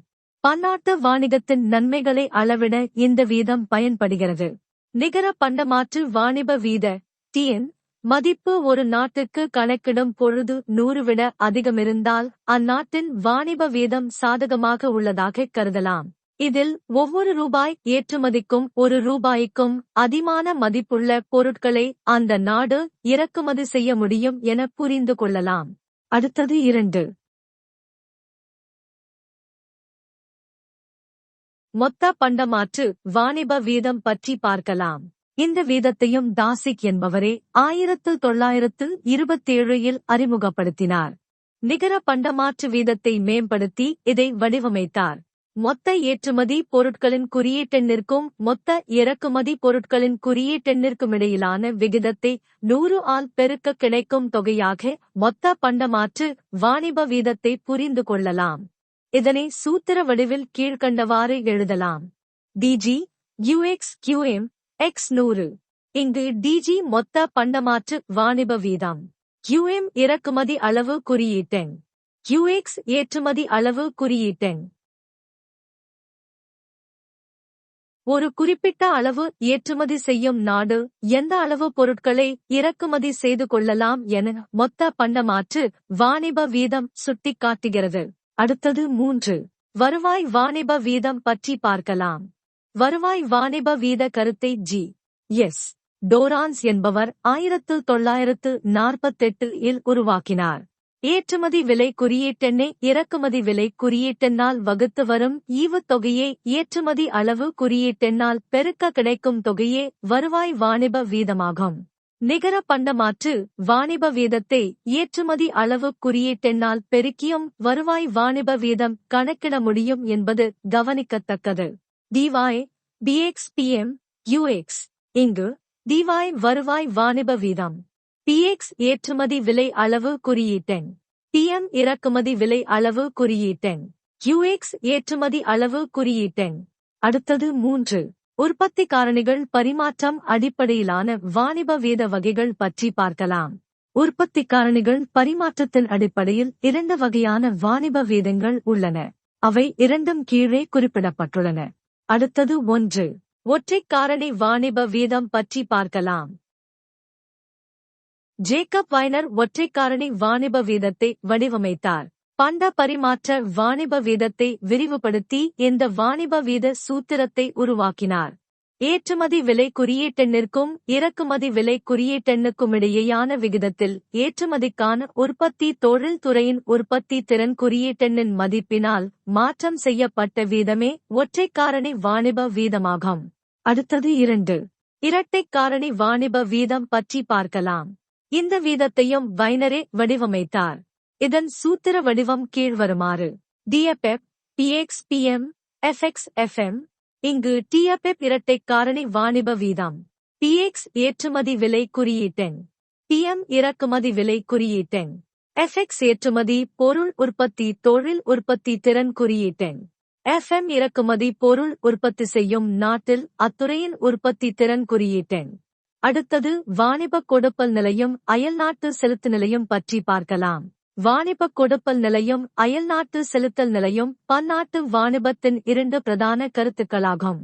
பன்னாட்டு வாணிகத்தின் நன்மைகளை அளவிட இந்த வீதம் பயன்படுகிறது. நிகர பண்டமாற்று வாணிப வீத TN மதிப்பு ஒரு நாட்டுக்கு கணக்கிடும் பொழுது 100 விட அதிகமிருந்தால் அந்நாட்டின் வாணிப வீதம் சாதகமாக உள்ளதாக கருதலாம். இதில் ஒவ்வொரு ரூபாய் ஏற்றுமதிக்கும் ₹1க்கும் அதிகமான மதிப்புள்ள பொருட்களை அந்த நாடு இறக்குமதி செய்ய முடியும் என புரிந்து கொள்ளலாம். அடுத்தது 2. மொத்த பண்டமாற்று வாணிப வீதம் பற்றி பார்க்கலாம். இந்த வீதத்தையும் தாசிக் என்பவரே 1927 அறிமுகப்படுத்தினார். நிகர பண்டமாற்று வீதத்தை மேம்படுத்தி இதை வடிவமைத்தார். மொத்த ஏற்றுமதி பொருட்களின் குறியீட்டெண்ணிற்கும் மொத்த இறக்குமதி பொருட்களின் குறியீட்டெண்ணிற்குமிடையிலான விகிதத்தை 100 ஆல் பெருக்க கிடைக்கும் தொகையாக மொத்த பண்டமாற்று வாணிப வீதத்தை புரிந்து கொள்ளலாம். இதனை சூத்திர வடிவில் கீழ்க்கண்டவாறு எழுதலாம். DG UX QM X 100. இங்கு DG மொத்த பண்டமாற்று வாணிப வீதம். QM இறக்குமதி அளவு குறியீட்டெண். QX ஏற்றுமதி அளவு குறியீட்டெண். ஒரு குறிப்பிட்ட அளவு ஏற்றுமதி செய்யும் நாடு எந்த அளவு பொருட்களை இறக்குமதி செய்து கொள்ளலாம் என மொத்த பண்டமாற்று வாணிப வீதம் சுட்டிக்காட்டுகிறது. அடுத்தது 3. வருவாய் வாணிப வீதம் பற்றி பார்க்கலாம். வருவாய் வாணிப வீத கருத்தை G. S. டோரான்ஸ் என்பவர் 1948 உருவாக்கினார். ஏற்றுமதி விலை குறியீட்டெண்ணை இறக்குமதி விலை குறியீட்டெண்ணால் வகுத்து வரும் ஈவுத்தொகையே ஏற்றுமதி அளவு குறியீட்டெண்ணால் பெருக்க கிடைக்கும் தொகையே வருவாய் வாணிப வீதமாகும். நிகர பண்டமாற்று வாணிப வீதத்தை ஏற்றுமதி அளவு குறியீட்டெண்ணால் பெருக்கியும் வருவாய் வாணிப வீதம் கணக்கிட முடியும் என்பது கவனிக்கத்தக்கது. டிவாய் பிஎக்ஸ்பிஎம் யுஎக்ஸ். இங்கு டிவாய் வருவாய் வாணிப வீதம், பிஎக்ஸ் ஏற்றுமதி விலை அளவு குறியீட்டெண், பிஎம் இறக்குமதி விலை அளவு குறியீட்டெண், யுஎக்ஸ் ஏற்றுமதி அளவு குறியீட்டெண். அடுத்தது 3. உற்பத்தி காரணிகள் பரிமாற்றம் அடிப்படையிலான வாணிப வீத வகைகள் பற்றி பார்க்கலாம். உற்பத்தி காரணிகள் பரிமாற்றத்தின் அடிப்படையில் 2 வகையான வாணிப வீதங்கள் உள்ளன. அவை இரண்டும் கீழே குறிப்பிடப்பட்டுள்ளன. அடுத்தது 1. ஒற்றைக் காரணி வாணிப வீதம் பற்றி பார்க்கலாம். ஜேக்கப் வைனர் ஒற்றைக் காரணி வாணிப வீதத்தை வடிவமைத்தார். பண்ட பரிமாற்ற வாணிப வீதத்தை விரிவுபடுத்தி இந்த வாணிப வீத சூத்திரத்தை உருவாக்கினார். ஏற்றுமதி விலை குறியீட்டெண்ணிற்கும் இறக்குமதி விலை குறியீட்டெண்ணுக்குமிடையேயான விகிதத்தில் ஏற்றுமதிக்கான உற்பத்தி தொழில்துறையின் உற்பத்தி திறன் குறியீட்டெண்ணின் மதிப்பினால் மாற்றம் செய்யப்பட்ட வீதமே ஒற்றைக் காரணி வாணிப வீதமாகும். அடுத்தது 2. இரட்டைக் காரணி வாணிப வீதம் பற்றி பார்க்கலாம். இந்த வீதத்தையும் வைனரே வடிவமைத்தார். இதன் சூத்திர வடிவம் கீழ்வருமாறு. டிஎப்எப் பிஎக்ஸ்பிஎம் எஃப்எக்ஸ்எஃப்எம். இங்கு டிஎப்எப் இரட்டைக் காரணி வாணிப வீதம், பிஎக்ஸ் ஏற்றுமதி விலை குறியீட்டெண், பிஎம் இறக்குமதி விலை குறியீட்டெண், எஃப்எக்ஸ் ஏற்றுமதி பொருள் உற்பத்தி தொழில் உற்பத்தி திறன் குறியீட்டெண், எஃப்எம் இறக்குமதி பொருள் உற்பத்தி செய்யும் நாட்டில் அத்துறையின் உற்பத்தி திறன் குறியீட்டெண். அடுத்தது வாணிப கொடுப்பல் நிலையம் அயல்நாட்டு செலுத்து நிலையம் பற்றி பார்க்கலாம். வாணிப கொடுப்பல் நிலையம் அயல்நாட்டு செலுத்தல் நிலையம் பன்னாட்டு வாணிபத்தின் 2 பிரதான கருத்துக்களாகும்.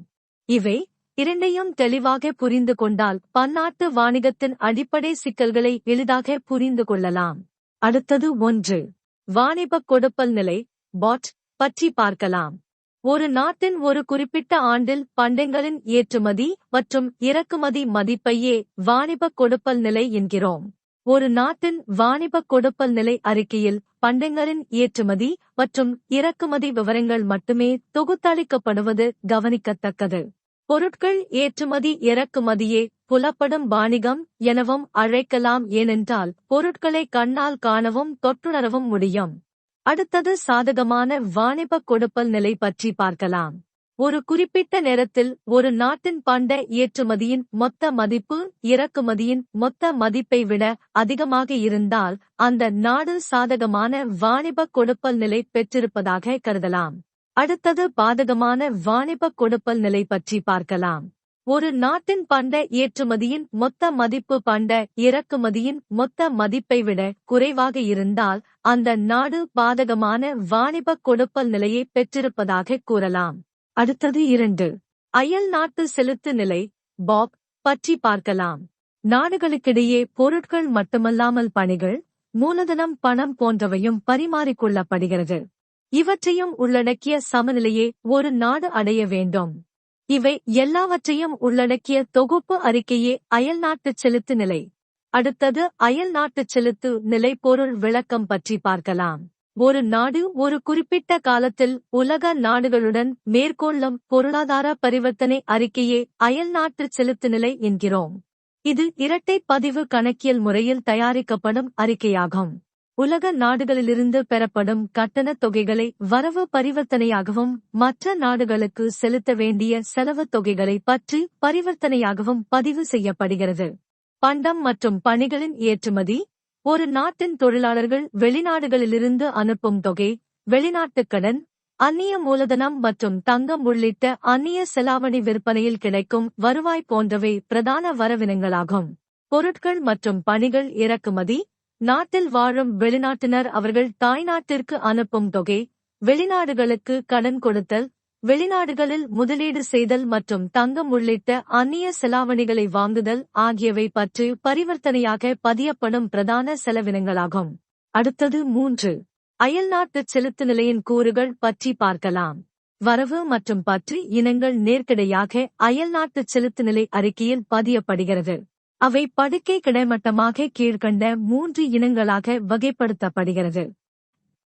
இவை இரண்டையும் தெளிவாக புரிந்து கொண்டால் பன்னாட்டு வாணிகத்தின் அடிப்படை சிக்கல்களை எளிதாக புரிந்து கொள்ளலாம். அடுத்தது 1. வாணிப கொடுப்பல் நிலை பாட் பற்றி பார்க்கலாம். ஒரு நாட்டின் ஒரு குறிப்பிட்ட ஆண்டில் பண்டங்களின் ஏற்றுமதி மற்றும் இறக்குமதி மதிப்பையே வாணிப கொடுப்பல் நிலை என்கிறோம். ஒரு நாட்டின் வாணிப கொடுப்பல் நிலை அறிக்கையில் பண்டங்களின் ஏற்றுமதி மற்றும் இறக்குமதி விவரங்கள் மட்டுமே தொகுத்தளிக்கப்படுவது கவனிக்கத்தக்கது. பொருட்கள் ஏற்றுமதி இறக்குமதியே புலப்படும் வாணிகம் எனவும் அழைக்கலாம். ஏனென்றால் பொருட்களை கண்ணால் காணவும் தொட்டுணரவும் முடியும். அடுத்தது சாதகமான வாணிப கொடுப்பல் நிலை பற்றி பார்க்கலாம். ஒரு குறிப்பிட்ட நேரத்தில் ஒரு நாட்டின் பண்ட ஏற்றுமதியின் மொத்த மதிப்பு இறக்குமதியின் மொத்த மதிப்பை விட அதிகமாக இருந்தால் அந்த நாடு சாதகமான வாணிப கொடுப்பல் நிலை பெற்றிருப்பதாக கருதலாம். அடுத்தது பாதகமான வாணிப கொடுப்பல் நிலை பற்றி பார்க்கலாம். ஒரு நாட்டின் பண்ட ஏற்றுமதியின் மொத்த மதிப்பு பண்ட இறக்குமதியின் மொத்த மதிப்பை விட குறைவாக இருந்தால் அந்த நாடு பாதகமான வாணிப கொடுப்பல் நிலையை பெற்றிருப்பதாக கூறலாம். அடுத்தது 2. அயல் நாட்டு செலுத்து நிலை பாப் பற்றி பார்க்கலாம். நாடுகளுக்கிடையே பொருட்கள் மட்டுமல்லாமல் பணிகள், மூலதனம், பணம் போன்றவையும் பரிமாறிக்கொள்ளப்படுகிறது. இவற்றையும் உள்ளடக்கிய சமநிலையே ஒரு நாடு அடைய வேண்டும். இவை எல்லாவற்றையும் உள்ளடக்கிய தொகுப்பு அறிக்கையே அயல்நாட்டுச் செலுத்து நிலை. அடுத்தது அயல்நாட்டுச் செலுத்து நிலை பொருள் விளக்கம் பற்றி பார்க்கலாம். ஒரு நாடு ஒரு குறிப்பிட்ட காலத்தில் உலக நாடுகளுடன் மேற்கொள்ளும் பொருளாதார பரிவர்த்தனை அறிக்கையே அயல்நாட்டுச் செலுத்து நிலை என்கிறோம். இது இரட்டை பதிவு கணக்கியல் முறையில் தயாரிக்கப்படும் அறிக்கையாகும். உலக நாடுகளிலிருந்து பெறப்படும் கட்டணத் தொகைகளை வரவு பரிவர்த்தனையாகவும் மற்ற நாடுகளுக்கு செலுத்த வேண்டிய செலவுத் தொகைகளை பற்றி பரிவர்த்தனையாகவும் பதிவு செய்யப்படுகிறது. பண்டம் மற்றும் பணிகளின் ஏற்றுமதி. ஒரு நாட்டின் தொழிலாளர்கள் வெளிநாடுகளிலிருந்து அனுப்பும் தொகை, வெளிநாட்டுக் கடன், அந்நிய மூலதனம் மற்றும் தங்கம் உள்ளிட்ட அந்நிய செலாவணி விற்பனையில் கிடைக்கும் வருவாய் போன்றவை பிரதான வரவினங்களாகும். பொருட்கள் மற்றும் பணிகள் இறக்குமதி. நாட்டில் வாழும் வெளிநாட்டினர் அவர்கள் தாய்நாட்டிற்கு அனுப்பும் தொகை, வெளிநாடுகளுக்கு கடன் கொடுத்தல், வெளிநாடுகளில் முதலீடு செய்தல் மற்றும் தங்கம் உள்ளிட்ட அந்நிய செலாவணிகளை வாங்குதல் ஆகியவை பற்றி பரிவர்த்தனையாக பதியப்படும் பிரதான செலவினங்களாகும். அடுத்தது 3. அயல்நாட்டுச் செலுத்து நிலையின் கூறுகள் பற்றி பார்க்கலாம். வரவு மற்றும் பற்று இனங்கள் நேர்க்கிடையாக அயல்நாட்டுச் செலுத்து நிலை அறிக்கையில் பதியப்படுகிறது. அவை படுக்கை கிடைமட்டமாக கீழ்கண்ட 3 இனங்களாக வகைப்படுத்தப்படுகிறது.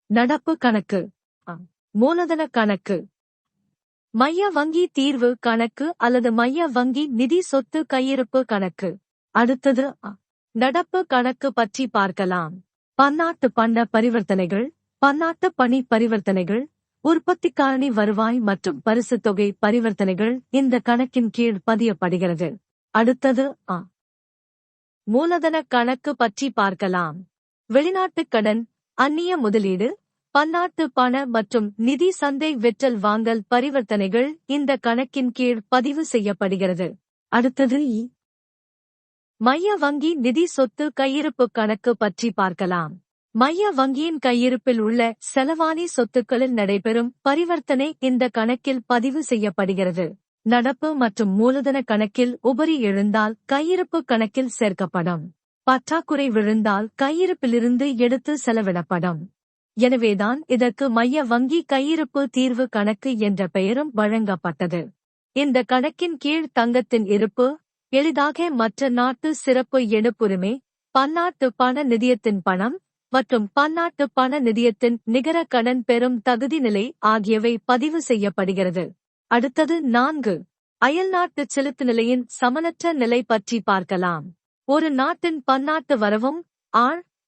நடப்பு கணக்கு, மூலதன கணக்கு, மைய வங்கி தீர்வு கணக்கு அல்லது மைய வங்கி நிதி சொத்து கையிருப்பு கணக்கு. அடுத்தது நடப்பு கணக்கு பற்றி பார்க்கலாம். பன்னாட்டு பண்ட பரிவர்த்தனைகள், பன்னாட்டு பணி பரிவர்த்தனைகள், உற்பத்தி காரணி வருவாய் மற்றும் பரிசு தொகை பரிவர்த்தனைகள் இந்த கணக்கின் கீழ் பதியப்படுகிறது. அடுத்தது மூலதன கணக்கு பற்றி பார்க்கலாம். வெளிநாட்டுக் கடன், அந்நிய முதலீடு, பன்னாட்டு பண மற்றும் நிதி சந்தை விற்றல் வாங்கல் பரிவர்த்தனைகள் இந்த கணக்கின் கீழ் பதிவு செய்யப்படுகிறது. அடுத்தது மைய வங்கி நிதி சொத்து கையிருப்பு கணக்கு பற்றி பார்க்கலாம். மைய வங்கியின் கையிருப்பில் உள்ள செலவாணி சொத்துக்களில் நடைபெறும் பரிவர்த்தனை இந்த கணக்கில் பதிவு செய்யப்படுகிறது. நடப்பு மற்றும் மூலதன கணக்கில் உபரி எழுந்தால் கையிருப்பு கணக்கில் சேர்க்கப்படும். பற்றாக்குறை விழுந்தால் கையிருப்பிலிருந்து எடுத்து செலவிடப்படும். எனவேதான் இதற்கு மைய வங்கி கையிருப்பு தீர்வு கணக்கு என்ற பெயரும் வழங்கப்பட்டது. இந்த கணக்கின் கீழ் தங்கத்தின் இருப்பு, எளிதாக மற்ற நாட்டு சிறப்பு எடுப்புரிமை, பன்னாட்டு பண நிதியத்தின் பணம் மற்றும் பன்னாட்டு பண நிதியத்தின் நிகர கடன் பெறும் தகுதி நிலை ஆகியவை பதிவு செய்யப்படுகிறது. அடுத்தது 4. அயல்நாட்டு செலுத்து நிலையின் சமனற்ற நிலை பற்றி பார்க்கலாம். ஒரு நாட்டின் பன்னாட்டு வரவும்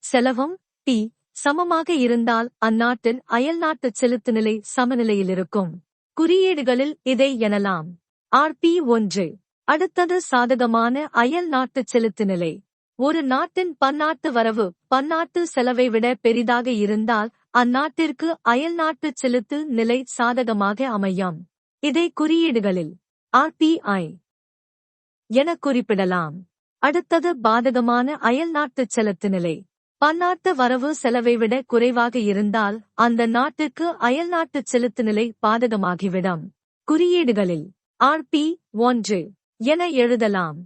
செலவும் சமமாக இருந்தால் அந்நாட்டின் அயல்நாட்டு செலுத்து நிலை சமநிலையில் இருக்கும். குறியீடுகளில் இதை எனலாம். Rp1. அடுத்தது சாதகமான அயல் நாட்டு செலுத்து நிலை. ஒரு நாட்டின் பன்னாட்டு வரவு பன்னாட்டு செலவை விட பெரிதாக இருந்தால் அந்நாட்டிற்கு அயல்நாட்டு செலுத்து நிலை சாதகமாக அமையும். இதை குறியீடுகளில் RPI என குறிப்பிடலாம். அடுத்தது பாதகமான அயல்நாட்டு செலுத்து நிலை. பன்னாட்டு வரவு செலவை விட குறைவாக இருந்தால் அந்த நாட்டுக்கு அயல்நாட்டு செலுத்து நிலை பாதகமாகிவிடும். குறியீடுகளில் Rp1 என எழுதலாம்.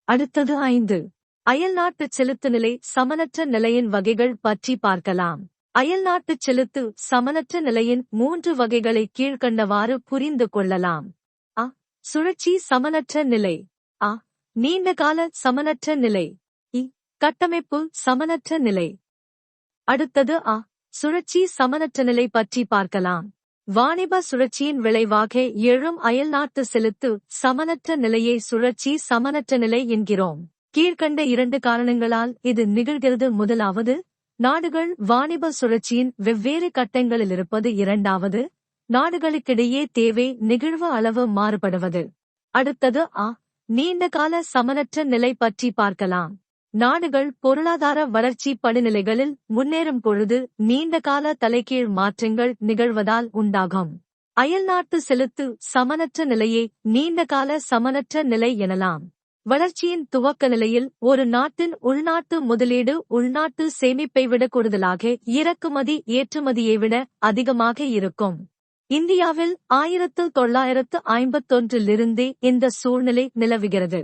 அடுத்தது 5. அயல்நாட்டு செலுத்து நிலை சமனற்ற நிலையின் வகைகள் பற்றி பார்க்கலாம். அயல்நாட்டு செலுத்து சமனற்ற நிலையின் 3 வகைகளை கீழ்க்கண்டவாறு புரிந்து கொள்ளலாம். சுழற்சி சமனற்ற நிலை, நீண்டகால சமனற்ற நிலை, கட்டமைப்பு சமனற்ற நிலை. அடுத்தது சுழற்சி சமனற்ற நிலை பற்றி பார்க்கலாம். வாணிப சுழற்சியின் விளைவாக எழும் அயல்நாட்டு செலுத்து சமனற்ற நிலையை சுழற்சி சமனற்ற நிலை என்கிறோம். கீழ்க்கண்ட 2 காரணங்களால் இது நிகழ்கிறது. முதலாவது, நாடுகள் வாணிப சுழற்சியின் வெவ்வேறு கட்டங்களில் இருப்பது. இரண்டாவது, நாடுகளுக்கிடையே தேவை நிகழ்வு அளவு மாறுபடுவது. அடுத்தது நீண்டகால சமனற்ற நிலை பற்றி பார்க்கலாம். நாடுகள் பொருளாதார வளர்ச்சி படிநிலைகளில் முன்னேறும் பொழுது நீண்டகால தலைகீழ் மாற்றங்கள் நிகழ்வதால் உண்டாகும். அயல்நாட்டு செலுத்து சமனற்ற நிலையை நீண்டகால சமனற்ற நிலை எனலாம். வளர்ச்சியின் துவக்க நிலையில் ஒரு நாட்டின் உள்நாட்டு முதலீடு உள்நாட்டு சேமிப்பை விட கூடுதலாக இறக்குமதி ஏற்றுமதியை விட அதிகமாக இருக்கும். இந்தியாவில் 1951 இந்த சூழ்நிலை நிலவுகிறது.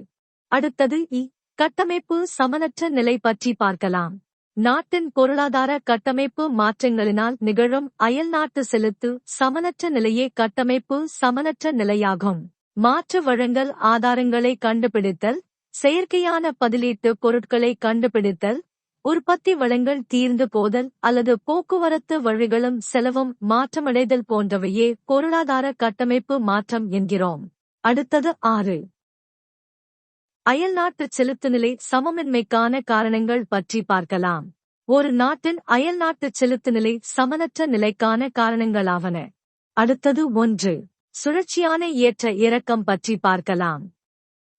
அடுத்தது கட்டமைப்பு சமனற்ற நிலை பற்றி பார்க்கலாம். நாட்டின் பொருளாதார கட்டமைப்பு மாற்றங்களினால் நிகழும் அயல்நாட்டு செலுத்து சமனற்ற நிலையே கட்டமைப்பு சமனற்ற நிலையாகும். மாற்று வழங்கல் ஆதாரங்களை கண்டுபிடித்தல், செயற்கையான பதிலீட்டு பொருட்களை கண்டுபிடித்தல், உற்பத்தி வளங்கள் தீர்ந்து போதல் அல்லது போக்குவரத்து வழிகளும் செலவும் மாற்றமடைதல் போன்றவையே பொருளாதார கட்டமைப்பு மாற்றம் என்கிறோம். அடுத்தது 6. அயல்நாட்டு செலுத்து நிலை சமமின்மைக்கான காரணங்கள் பற்றி பார்க்கலாம். ஒரு நாட்டின் அயல்நாட்டு செலுத்து நிலை சமனற்ற நிலைக்கான காரணங்களாவன. அடுத்தது 1. சுழற்சியான ஏற்ற இறக்கம் பற்றி பார்க்கலாம்.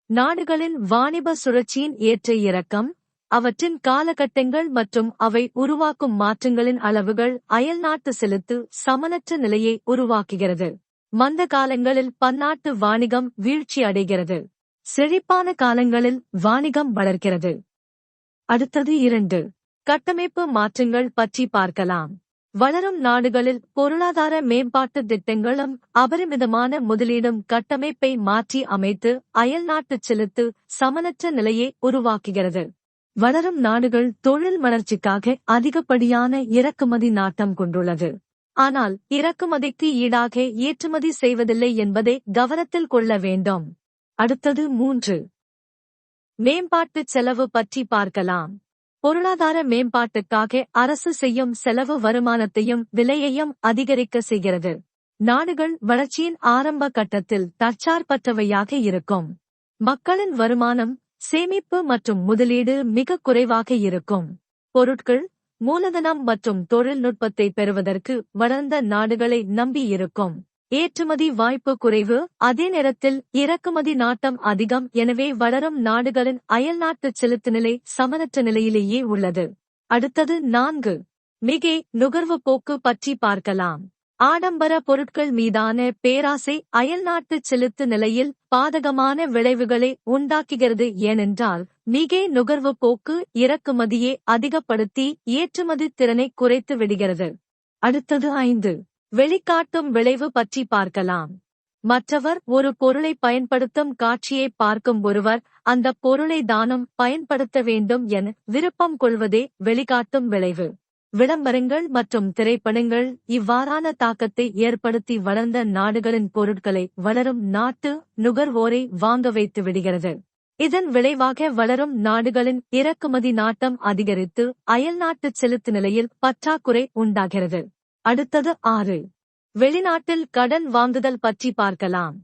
நாடுகளின் வாணிப சுழற்சியின் ஏற்ற இறக்கம், அவற்றின் காலகட்டங்கள் மற்றும் அவை உருவாக்கும் மாற்றங்களின் அளவுகள் அயல்நாட்டு செலுத்து சமனற்ற நிலையை உருவாக்குகிறது. மந்த காலங்களில் பன்னாட்டு வாணிகம் வீழ்ச்சி அடைகிறது. செழிப்பான காலங்களில் வாணிகம் வளர்கிறது. அடுத்தது 2. கட்டமைப்பு மாற்றங்கள் பற்றி பார்க்கலாம். வளரும் நாடுகளில் பொருளாதார மேம்பாட்டு திட்டங்களும் அபரிமிதமான முதலீடும் கட்டமைப்பை மாற்றி அமைத்து அயல்நாட்டு செலுத்து சமனற்ற நிலையை உருவாக்குகிறது. வளரும் நாடுகள் தொழில் வளர்ச்சிக்காக அதிகப்படியான இறக்குமதி நாட்டம் கொண்டுள்ளது. ஆனால் இறக்குமதிக்கு ஈடாக ஏற்றுமதி செய்வதில்லை என்பதை கவனத்தில் கொள்ள வேண்டும். அடுத்தது 3. மேம்பாட்டுச் செலவு பற்றி பார்க்கலாம். பொருளாதார மேம்பாட்டுக்காக அரசு செய்யும் செலவு வருமானத்தையும் விலையையும் அதிகரிக்க செய்கிறது. நாடுகள் வளர்ச்சியின் ஆரம்ப கட்டத்தில் தற்சார்பற்றவையாக இருக்கும். மக்களின் வருமானம், சேமிப்பு மற்றும் முதலீடு மிக குறைவாக இருக்கும். பொருட்கள், மூலதனம் மற்றும் தொழில்நுட்பத்தை பெறுவதற்கு வளர்ந்த நாடுகளை நம்பியிருக்கும். ஏற்றுமதி வாய்ப்பு குறைவு, அதே நேரத்தில் இறக்குமதி நாட்டம் அதிகம். எனவே வளரும் நாடுகளின் அயல்நாட்டு செலுத்துநிலை சமனற்ற நிலையிலேயே உள்ளது. அடுத்தது 4. மிகை நுகர்வு போக்கு பற்றி பார்க்கலாம். ஆடம்பர பொருட்கள் மீதான பேராசை அயல்நாட்டு செலுத்து நிலையில் பாதகமான விளைவுகளை உண்டாக்குகிறது. ஏனென்றால் மிகை நுகர்வு போக்கு இறக்குமதியை அதிகப்படுத்தி ஏற்றுமதி திறனை குறைத்து விடுகிறது. அடுத்தது 5. வெளிக்காட்டும் விளைவு பற்றி பார்க்கலாம். மற்றவர் ஒரு பொருளை பயன்படுத்தும் காட்சியை பார்க்கும் ஒருவர் அந்த பொருளை தானும் பயன்படுத்த வேண்டும் என விருப்பம் கொள்வதே வெளிக்காட்டும் விளைவு. விளம்பரங்கள் மற்றும் திரைப்படங்கள் இவ்வாறான தாக்கத்தை ஏற்படுத்தி வளர்ந்த நாடுகளின் பொருட்களை வளரும் நாட்டு நுகர்வோரை வாங்க வைத்து விடுகிறது. இதன் விளைவாக வளரும் நாடுகளின் இறக்குமதி நாட்டம் அதிகரித்து அயல்நாட்டு செலுத்து நிலையில் பற்றாக்குறை உண்டாகிறது. அடுத்தது 6. வெளிநாட்டில் கடன் வாங்குதல் பற்றி பார்க்கலாம்.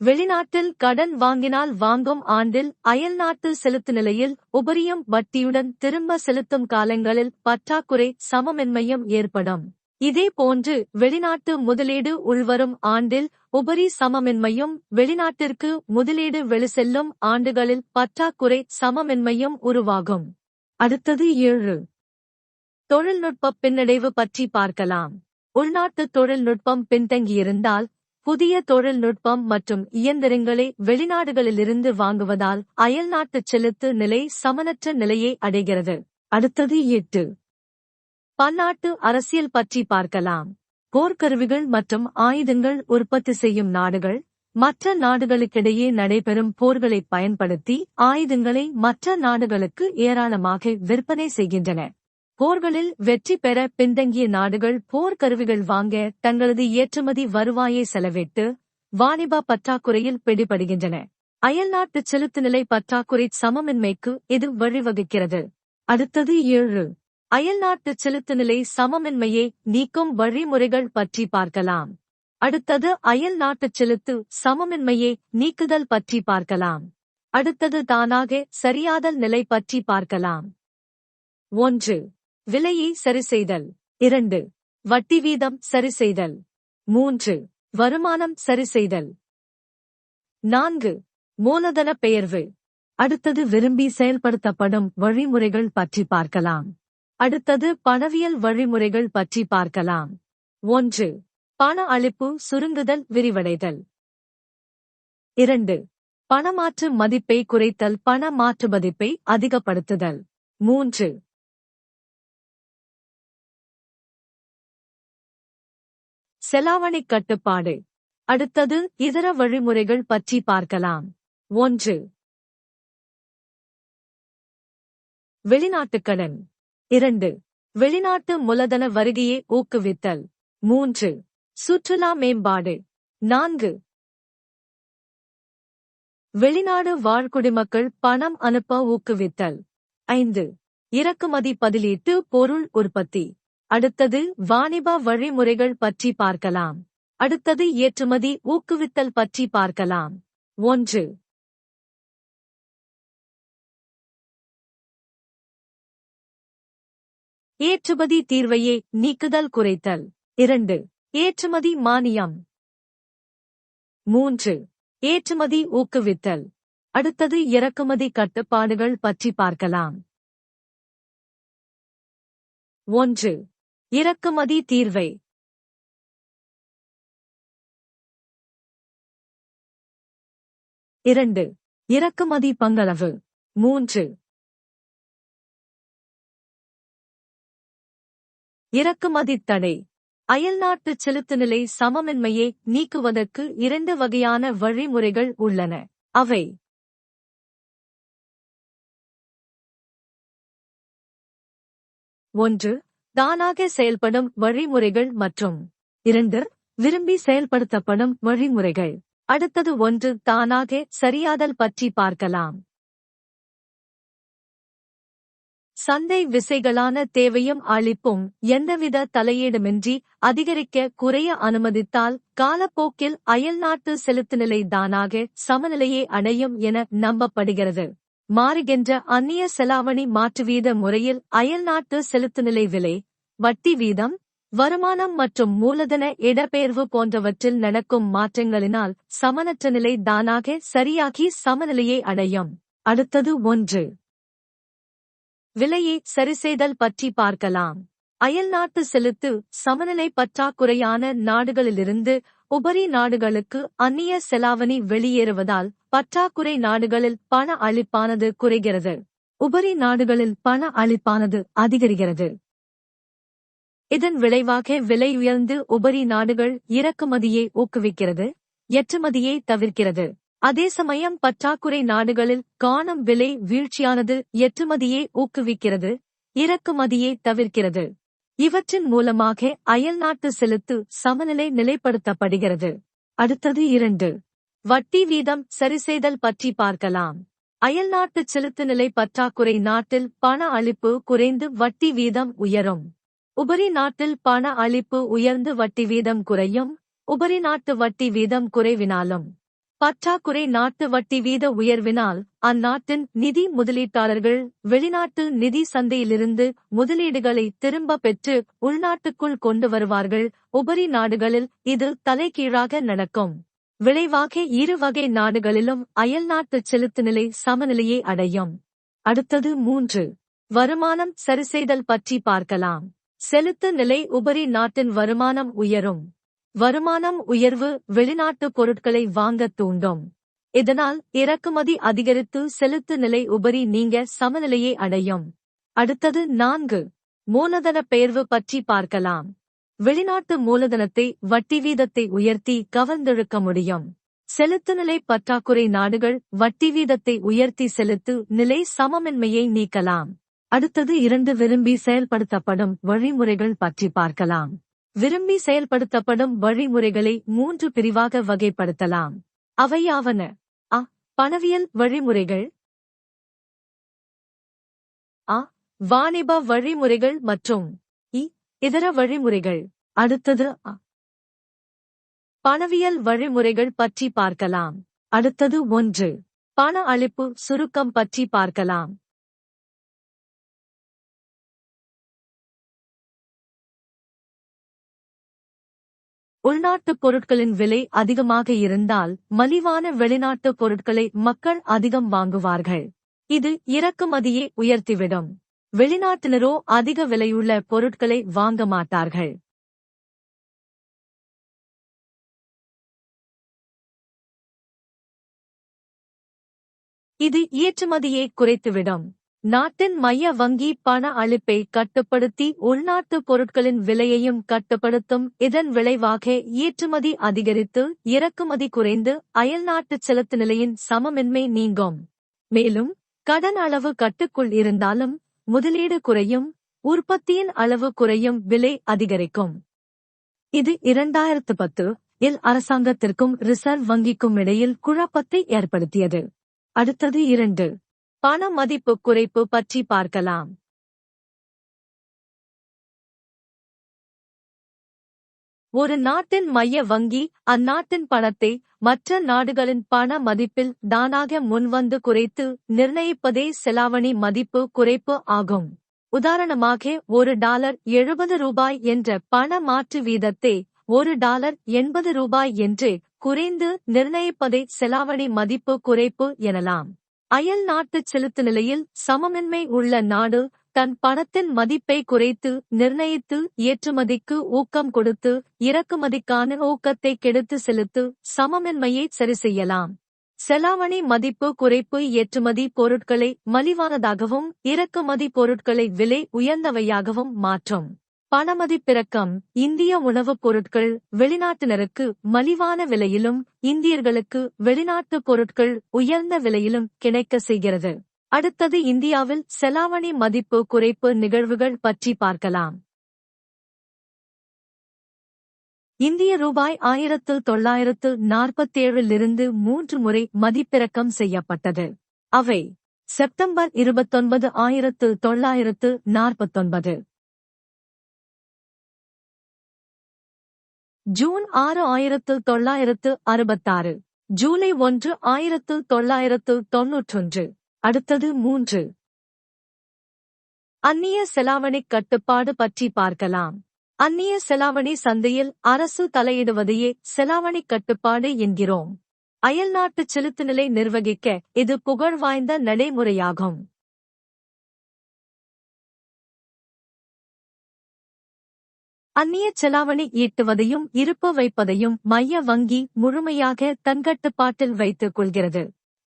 வெளிநாட்டில் கடன் வாங்கினால் வாங்கும் ஆண்டில் அயல்நாட்டு செலுத்து நிலையில் உபரியும் வட்டியுடன் திரும்ப செலுத்தும் காலங்களில் பற்றாக்குறை சமமின்மையும் ஏற்படும். இதே போன்று வெளிநாட்டு முதலீடு உள்வரும் ஆண்டில் உபரி சமமின்மையும் வெளிநாட்டிற்கு முதலீடு வெளிசெல்லும் ஆண்டுகளில் பற்றாக்குறை சமமின்மையும் உருவாகும். அடுத்தது 7. தொழில்நுட்ப பின்னடைவு பற்றி பார்க்கலாம். உள்நாட்டு தொழில்நுட்பம் பின்தங்கியிருந்தால் புதிய தொழில்நுட்பம் மற்றும் இயந்திரங்களை வெளிநாடுகளிலிருந்து வாங்குவதால் அயல்நாட்டு செலுத்து நிலை சமனற்ற நிலையை அடைகிறது. அடுத்தது 8. பன்னாட்டு அரசியல் பற்றி பார்க்கலாம். போர்க்கருவிகள் மற்றும் ஆயுதங்கள் உற்பத்தி செய்யும் நாடுகள் மற்ற நாடுகளுக்கிடையே நடைபெறும் போர்களை பயன்படுத்தி ஆயுதங்களை மற்ற நாடுகளுக்கு ஏராளமாக விற்பனை செய்கின்றன. போர்களில் வெற்றி பெற பின்தங்கிய நாடுகள் போர்க்கருவிகள் வாங்க தங்களது ஏற்றுமதி வருவாயை செலவிட்டு வாணிப பற்றாக்குறையில் பிடிபடுகின்றன. அயல்நாட்டு செலுத்துநிலை பற்றாக்குறை சமமின்மைக்கு இது வழிவகுக்கிறது. அடுத்தது 7. அயல்நாட்டு செலுத்துநிலை சமமின்மையை நீக்கும் வழிமுறைகள் பற்றி பார்க்கலாம். அடுத்தது அயல்நாட்டு செலுத்து சமமின்மையை நீக்குதல் பற்றி பார்க்கலாம். அடுத்தது தானாக சரியாதல் நிலை பற்றி பார்க்கலாம். 1. விலையை சரிசெய்தல். 2. வட்டி வீதம் சரிசெய்தல். 3. வருமானம் சரிசெய்தல். 4. மூலதன பெயர்வு. அடுத்தது விரும்பி செயல்படுத்தப்படும் வழிமுறைகள் பற்றி பார்க்கலாம். அடுத்தது பணவியல் வழிமுறைகள் பற்றி பார்க்கலாம். 1. பண அளிப்பு சுருங்குதல் விரிவடைதல். 2. பணமாற்று மதிப்பை குறைத்தல் பண மாற்று மதிப்பை அதிகப்படுத்துதல். 3. செலாவணி கட்டுப்பாடு. அடுத்தது இதர வழிமுறைகள் பற்றி பார்க்கலாம். 1. வெளிநாட்டு கடன். 2. வெளிநாட்டு மூலதன வருகையை ஊக்குவித்தல். 3. சுற்றுலா மேம்பாடு. 4. வெளிநாடு வாழ் குடிமக்கள் பணம் அனுப்ப ஊக்குவித்தல். 5. இறக்குமதி பதிலீட்டு பொருள் உற்பத்தி. அடுத்தது வாணிப வழிமுறைகள் பற்றி பார்க்கலாம். அடுத்தது ஏற்றுமதி ஊக்குவித்தல் பற்றி பார்க்கலாம். 1. ஏற்றுமதி தீர்வையை நீக்குதல் குறைத்தல். 2. ஏற்றுமதி மானியம். 3. ஏற்றுமதி ஊக்குவித்தல். அடுத்தது இறக்குமதி கட்டுப்பாடுகள் பற்றி பார்க்கலாம். 1. இறக்குமதி தீர்வை. 2. இறக்குமதி பங்களவு. 3. இறக்குமதி தடை. அயல்நாட்டு செலுத்துநிலை சமமின்மையை நீக்குவதற்கு 2 வகையான வழிமுறைகள் உள்ளன. அவை 1. தானாக செயல்படும் வழிமுறைகள் மற்றும் 2. விரும்பி செயல்படுத்தப்படும் வழிமுறைகள். அடுத்தது 1 தானாக சரியாதல் பற்றி பார்க்கலாம். சந்தை விசைகளான தேவையும் அளிப்பும் எந்தவித தலையீடுமின்றி அதிகரிக்க குறைய அனுமதித்தால் காலப்போக்கில் அயல்நாட்டு செலுத்துநிலை தானாக சமநிலையை அடையும் என நம்பப்படுகிறது. மாறுகின்ற அந்நிய செலாவணி மாற்றுவீத முறையில் அயல்நாட்டு செலுத்துநிலை விலை, வட்டி வீதம், வருமானம் மற்றும் மூலதன இடப்பெயர்வு போன்றவற்றில் நடக்கும் மாற்றங்களினால் சமனற்ற நிலை தானாக சரியாகி சமநிலையை அடையும். அடுத்தது 1. விலையை சரிசெய்தல் பற்றி பார்க்கலாம். அயல்நாட்டு செலுத்து சமநிலை பற்றாக்குறையான நாடுகளிலிருந்து உபரி நாடுகளுக்கு அந்நிய செலாவணி வெளியேறுவதால் பற்றாக்குறை நாடுகளில் பண அளிப்பானது குறைகிறது. உபரி நாடுகளில் பண அளிப்பானது அதிகரிக்கிறது. இதன் விளைவாக விலை உயர்ந்து உபரி நாடுகள் இறக்குமதியை ஊக்குவிக்கிறது, ஏற்றுமதியை தவிர்க்கிறது. அதே சமயம் பற்றாக்குறை நாடுகளில் காணும் விலை வீழ்ச்சியானது ஏற்றுமதியை ஊக்குவிக்கிறது, இறக்குமதியை தவிர்க்கிறது. இவற்றின் மூலமாக அயல்நாட்டு செலுத்து சமநிலை நிலைப்படுத்தப்படுகிறது. அடுத்தது 2. வட்டி வீதம் சரிசெய்தல் பற்றி பார்க்கலாம். அயல்நாட்டு செலுத்து நிலை பற்றாக்குறை நாட்டில் பண அளிப்பு குறைந்து வட்டி வீதம் உயரும். உபரி நாட்டில் பண அளிப்பு உயர்ந்து வட்டி வீதம் குறையும். உபரி நாட்டு வட்டி வீதம் குறைவினாலும் பற்றாக்குறை நாட்டு வட்டி வீத உயர்வினால் அந்நாட்டின் நிதி முதலீட்டாளர்கள் வெளிநாட்டு நிதி சந்தையிலிருந்து முதலீடுகளை திரும்ப பெற்று உள்நாட்டுக்குள் கொண்டு வருவார்கள். உபரி நாடுகளில் இது தலைகீழாக நடக்கும். விளைவாக இரு வகை நாடுகளிலும் அயல்நாட்டு செலுத்துநிலை சமநிலையை அடையும். அடுத்தது 3. வருமானம் சரிசெய்தல் பற்றி பார்க்கலாம். செலுத்து நிலை உபரி நாட்டின் வருமானம் உயரும். வருமானம் உயர்வு வெளிநாட்டு பொருட்களை வாங்க தூண்டும். இதனால் இறக்குமதி அதிகரித்து செலுத்து நிலை உபரி நீங்க சமநிலையை அடையும். அடுத்தது 4. மூலதன பெயர்வு பற்றி பார்க்கலாம். வெளிநாட்டு மூலதனத்தை வட்டி வீதத்தை உயர்த்தி கவர்ந்தெழுக்க முடியும். செலுத்து நிலை பற்றாக்குறை நாடுகள் வட்டி வீதத்தை உயர்த்தி செலுத்து நிலை சமமின்மையை நீக்கலாம். அடுத்தது 2. விரும்பி செயல்படுத்தப்படும் வழிமுறைகள் பற்றி பார்க்கலாம். விரும்பி செயல்படுத்தப்படும் வழிமுறைகளை 3 பிரிவாக வகைப்படுத்தலாம். அவையாவன: அ. பணவியல் வழிமுறைகள், அ. வாணிப வழிமுறைகள் மற்றும் இ. இதர வழிமுறைகள். அடுத்தது அ. பணவியல் வழிமுறைகள் பற்றி பார்க்கலாம். அடுத்தது 1. பண அளிப்பு சுருக்கம் பற்றி பார்க்கலாம். உள்நாட்டுப் பொருட்களின் விலை அதிகமாக இருந்தால் மலிவான வெளிநாட்டு பொருட்களை மக்கள் அதிகம் வாங்குவார்கள். இது இறக்குமதியை உயர்த்திவிடும். வெளிநாட்டினரோ அதிக விலையுள்ள பொருட்களை வாங்க மாட்டார்கள். இது ஏற்றுமதியை குறைத்துவிடும். நாட்டின் மைய வங்கி பண அளிப்பை கட்டுப்படுத்தி உள்நாட்டு பொருட்களின் விலையையும் கட்டுப்படுத்தும். இதன் விளைவாக ஏற்றுமதி அதிகரித்து இறக்குமதி குறைந்து அயல்நாட்டு செலுத்து நிலையின் சமமின்மை நீங்கும். மேலும் கடன் அளவு கட்டுக்குள் இருந்தாலும் முதலீடு குறையும், உற்பத்தியின் அளவு குறையும், விலை அதிகரிக்கும். இது 2010 இல் அரசாங்கத்திற்கும் ரிசர்வ் வங்கிக்கும் இடையில் குழப்பத்தை ஏற்படுத்தியது. அடுத்தது 2. பண மதிப்பு குறைப்பு பற்றி பார்க்கலாம். ஒரு நாட்டின் மைய வங்கி அந்நாட்டின் பணத்தை மற்ற நாடுகளின் பண மதிப்பில் தானாக முன்வந்து குறைத்து நிர்ணயிப்பதே செலாவணி மதிப்பு குறைப்பு ஆகும். உதாரணமாக $1 70 என்ற பண மாற்று வீதத்தை $1 80 என்று குறைந்து நிர்ணயிப்பதை செலாவணி மதிப்பு குறைப்பு எனலாம். அயல் நாட்டு செலுத்து நிலையில் சமமின்மை உள்ள நாடு தன் பணத்தின் மதிப்பை குறைத்து நிர்ணயித்து ஏற்றுமதிக்கு ஊக்கம் கொடுத்து இறக்குமதிக்கான ஊக்கத்தை கெடுத்து செலுத்து சமமின்மையை சரிசெய்யலாம். செலாவணி மதிப்பு குறைப்பு ஏற்றுமதி பொருட்களை மலிவானதாகவும் இறக்குமதி பொருட்களை விலை உயர்ந்தவையாகவும் மாற்றும். பணமதிப்பிறக்கம் இந்திய உணவுப் பொருட்கள் வெளிநாட்டினருக்கு மலிவான விலையிலும் இந்தியர்களுக்கு வெளிநாட்டு பொருட்கள் உயர்ந்த விலையிலும் கிடைக்க செய்கிறது. அடுத்தது இந்தியாவில் செலாவணி மதிப்பு குறைப்பு நிகழ்வுகள் பற்றி பார்க்கலாம். இந்திய ரூபாய் 1947 3 முறை மதிப்பிறக்கம் செய்யப்பட்டது. அவை செப்டம்பர் 29, 1949. ஜூன் 6, 1966. ஜூலை 1, 1991. அடுத்தது 3. அந்நிய செலாவணிக் கட்டுப்பாடு பற்றி பார்க்கலாம். அந்நிய செலாவணி சந்தையில் அரசு தலையிடுவதையே செலாவணிக் கட்டுப்பாடு என்கிறோம். அயல்நாட்டு செலுத்துநிலை நிர்வகிக்க இது புகழ்வாய்ந்த நடைமுறையாகும். அந்நிய செலாவணி ஈட்டுவதையும் இருப்பு வைப்பதையும் மைய வங்கி முழுமையாக தன் கட்டுப்பாட்டில் வைத்துக் கொள்கிறது.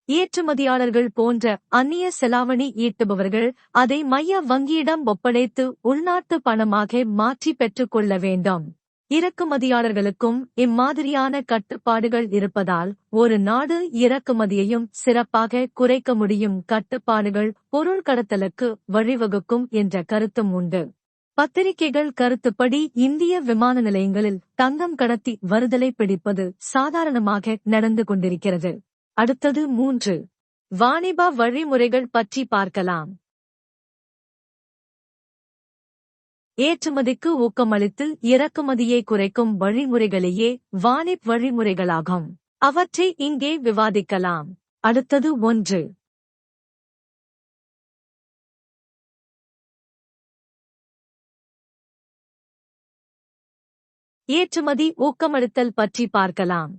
ஏற்றுமதியாளர்கள் போன்ற அந்நிய செலாவணி ஈட்டுபவர்கள் அதை மைய வங்கியிடம் ஒப்படைத்து உள்நாட்டு பணமாக மாற்றி பெற்றுக் கொள்ள வேண்டும். இறக்குமதியாளர்களுக்கும் இம்மாதிரியான கட்டுப்பாடுகள் இருப்பதால் ஒரு நாடு இறக்குமதியையும் சிறப்பாக குறைக்க முடியும். கட்டுப்பாடுகள் பொருள் கடத்தலுக்கு வழிவகுக்கும் என்ற கருத்தும் உண்டு. பத்திரிகைகள் கருத்துப்படி இந்திய விமான நிலையங்களில் தங்கம் கடத்தி வருதலை பிடிப்பது சாதாரணமாக நடந்து கொண்டிருக்கிறது. அடுத்தது 3. வாணிப வழிமுறைகள் பற்றி பார்க்கலாம். ஏற்றுமதிக்கு ஊக்கமளித்து இறக்குமதியை குறைக்கும் வழிமுறைகளையே வாணிப் வழிமுறைகளாகும். அவற்றை இங்கே விவாதிக்கலாம். அடுத்தது 1. ஏற்றுமதி ஊக்கமளித்தல் பற்றி பார்க்கலாம்.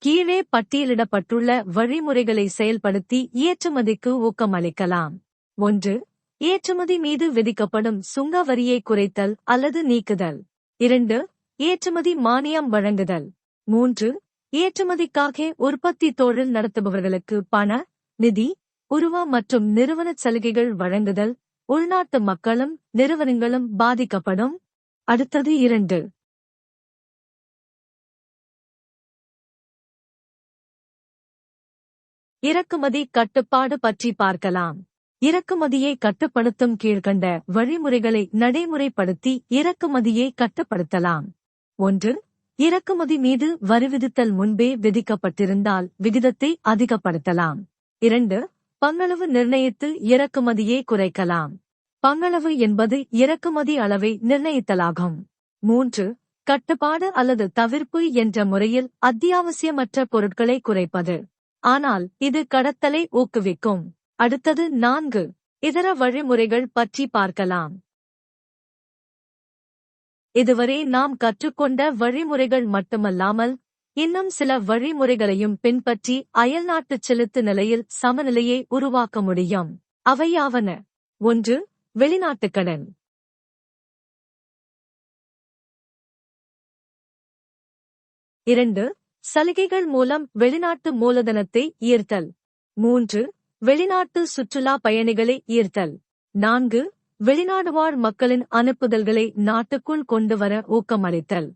கீழே பட்டியலிடப்பட்டுள்ள வழிமுறைகளை செயல்படுத்தி ஏற்றுமதிக்கு ஊக்கமளிக்கலாம். 1. ஏற்றுமதி மீது விதிக்கப்படும் சுங்க வரியை குறைத்தல் அல்லது நீக்குதல். 2. ஏற்றுமதி மானியம் வழங்குதல். 3. ஏற்றுமதிக்காக உற்பத்தி தொழில் நடத்துபவர்களுக்கு பண, நிதி, உருவ மற்றும் நிறுவன சலுகைகள் வழங்குதல். உள்நாட்டு மக்களும் நிறுவனங்களும் பாதிக்கப்படும். அடுத்தது 2. இறக்குமதி கட்டுப்பாடு பற்றி பார்க்கலாம். இறக்குமதியை கட்டுப்படுத்தும் கீழ்கண்ட வழிமுறைகளை நடைமுறைப்படுத்தி இறக்குமதியை கட்டுப்படுத்தலாம். 1. இறக்குமதி மீது வரி விதித்தல் முன்பே விதிக்கப்பட்டிருந்தால் விகிதத்தை அதிகப்படுத்தலாம். 2. பங்களவு நிர்ணயித்து இறக்குமதியை குறைக்கலாம். பங்களவு என்பது இறக்குமதி அளவை நிர்ணயித்தலாகும். 3. கட்டுப்பாடு அல்லது தவிர்ப்பு என்ற முறையில் அத்தியாவசியமற்ற பொருட்களை குறைப்பது. ஆனால் இது கடத்தலை ஊக்குவிக்கும். அடுத்தது 4. இதர வழிமுறைகள் பற்றி பார்க்கலாம். இதுவரை நாம் கற்றுக்கொண்ட வழிமுறைகள் மட்டுமல்லாமல் இன்னும் சில வழிமுறைகளையும் பின்பற்றி அயல்நாட்டு செலுத்து நிலையில் சமநிலையை உருவாக்க முடியும். அவையாவன: 1. வெளிநாட்டுக் கடன். 2. சலுகைகள் மூலம் வெளிநாட்டு மூலதனத்தை ஈர்த்தல். 3. வெளிநாட்டு சுற்றுலா பயணிகளை ஈர்த்தல். 4. வெளிநாடு வாழ் மக்களின் அனுப்புதல்களை நாட்டுக்குள் கொண்டுவர ஊக்கமளித்தல்.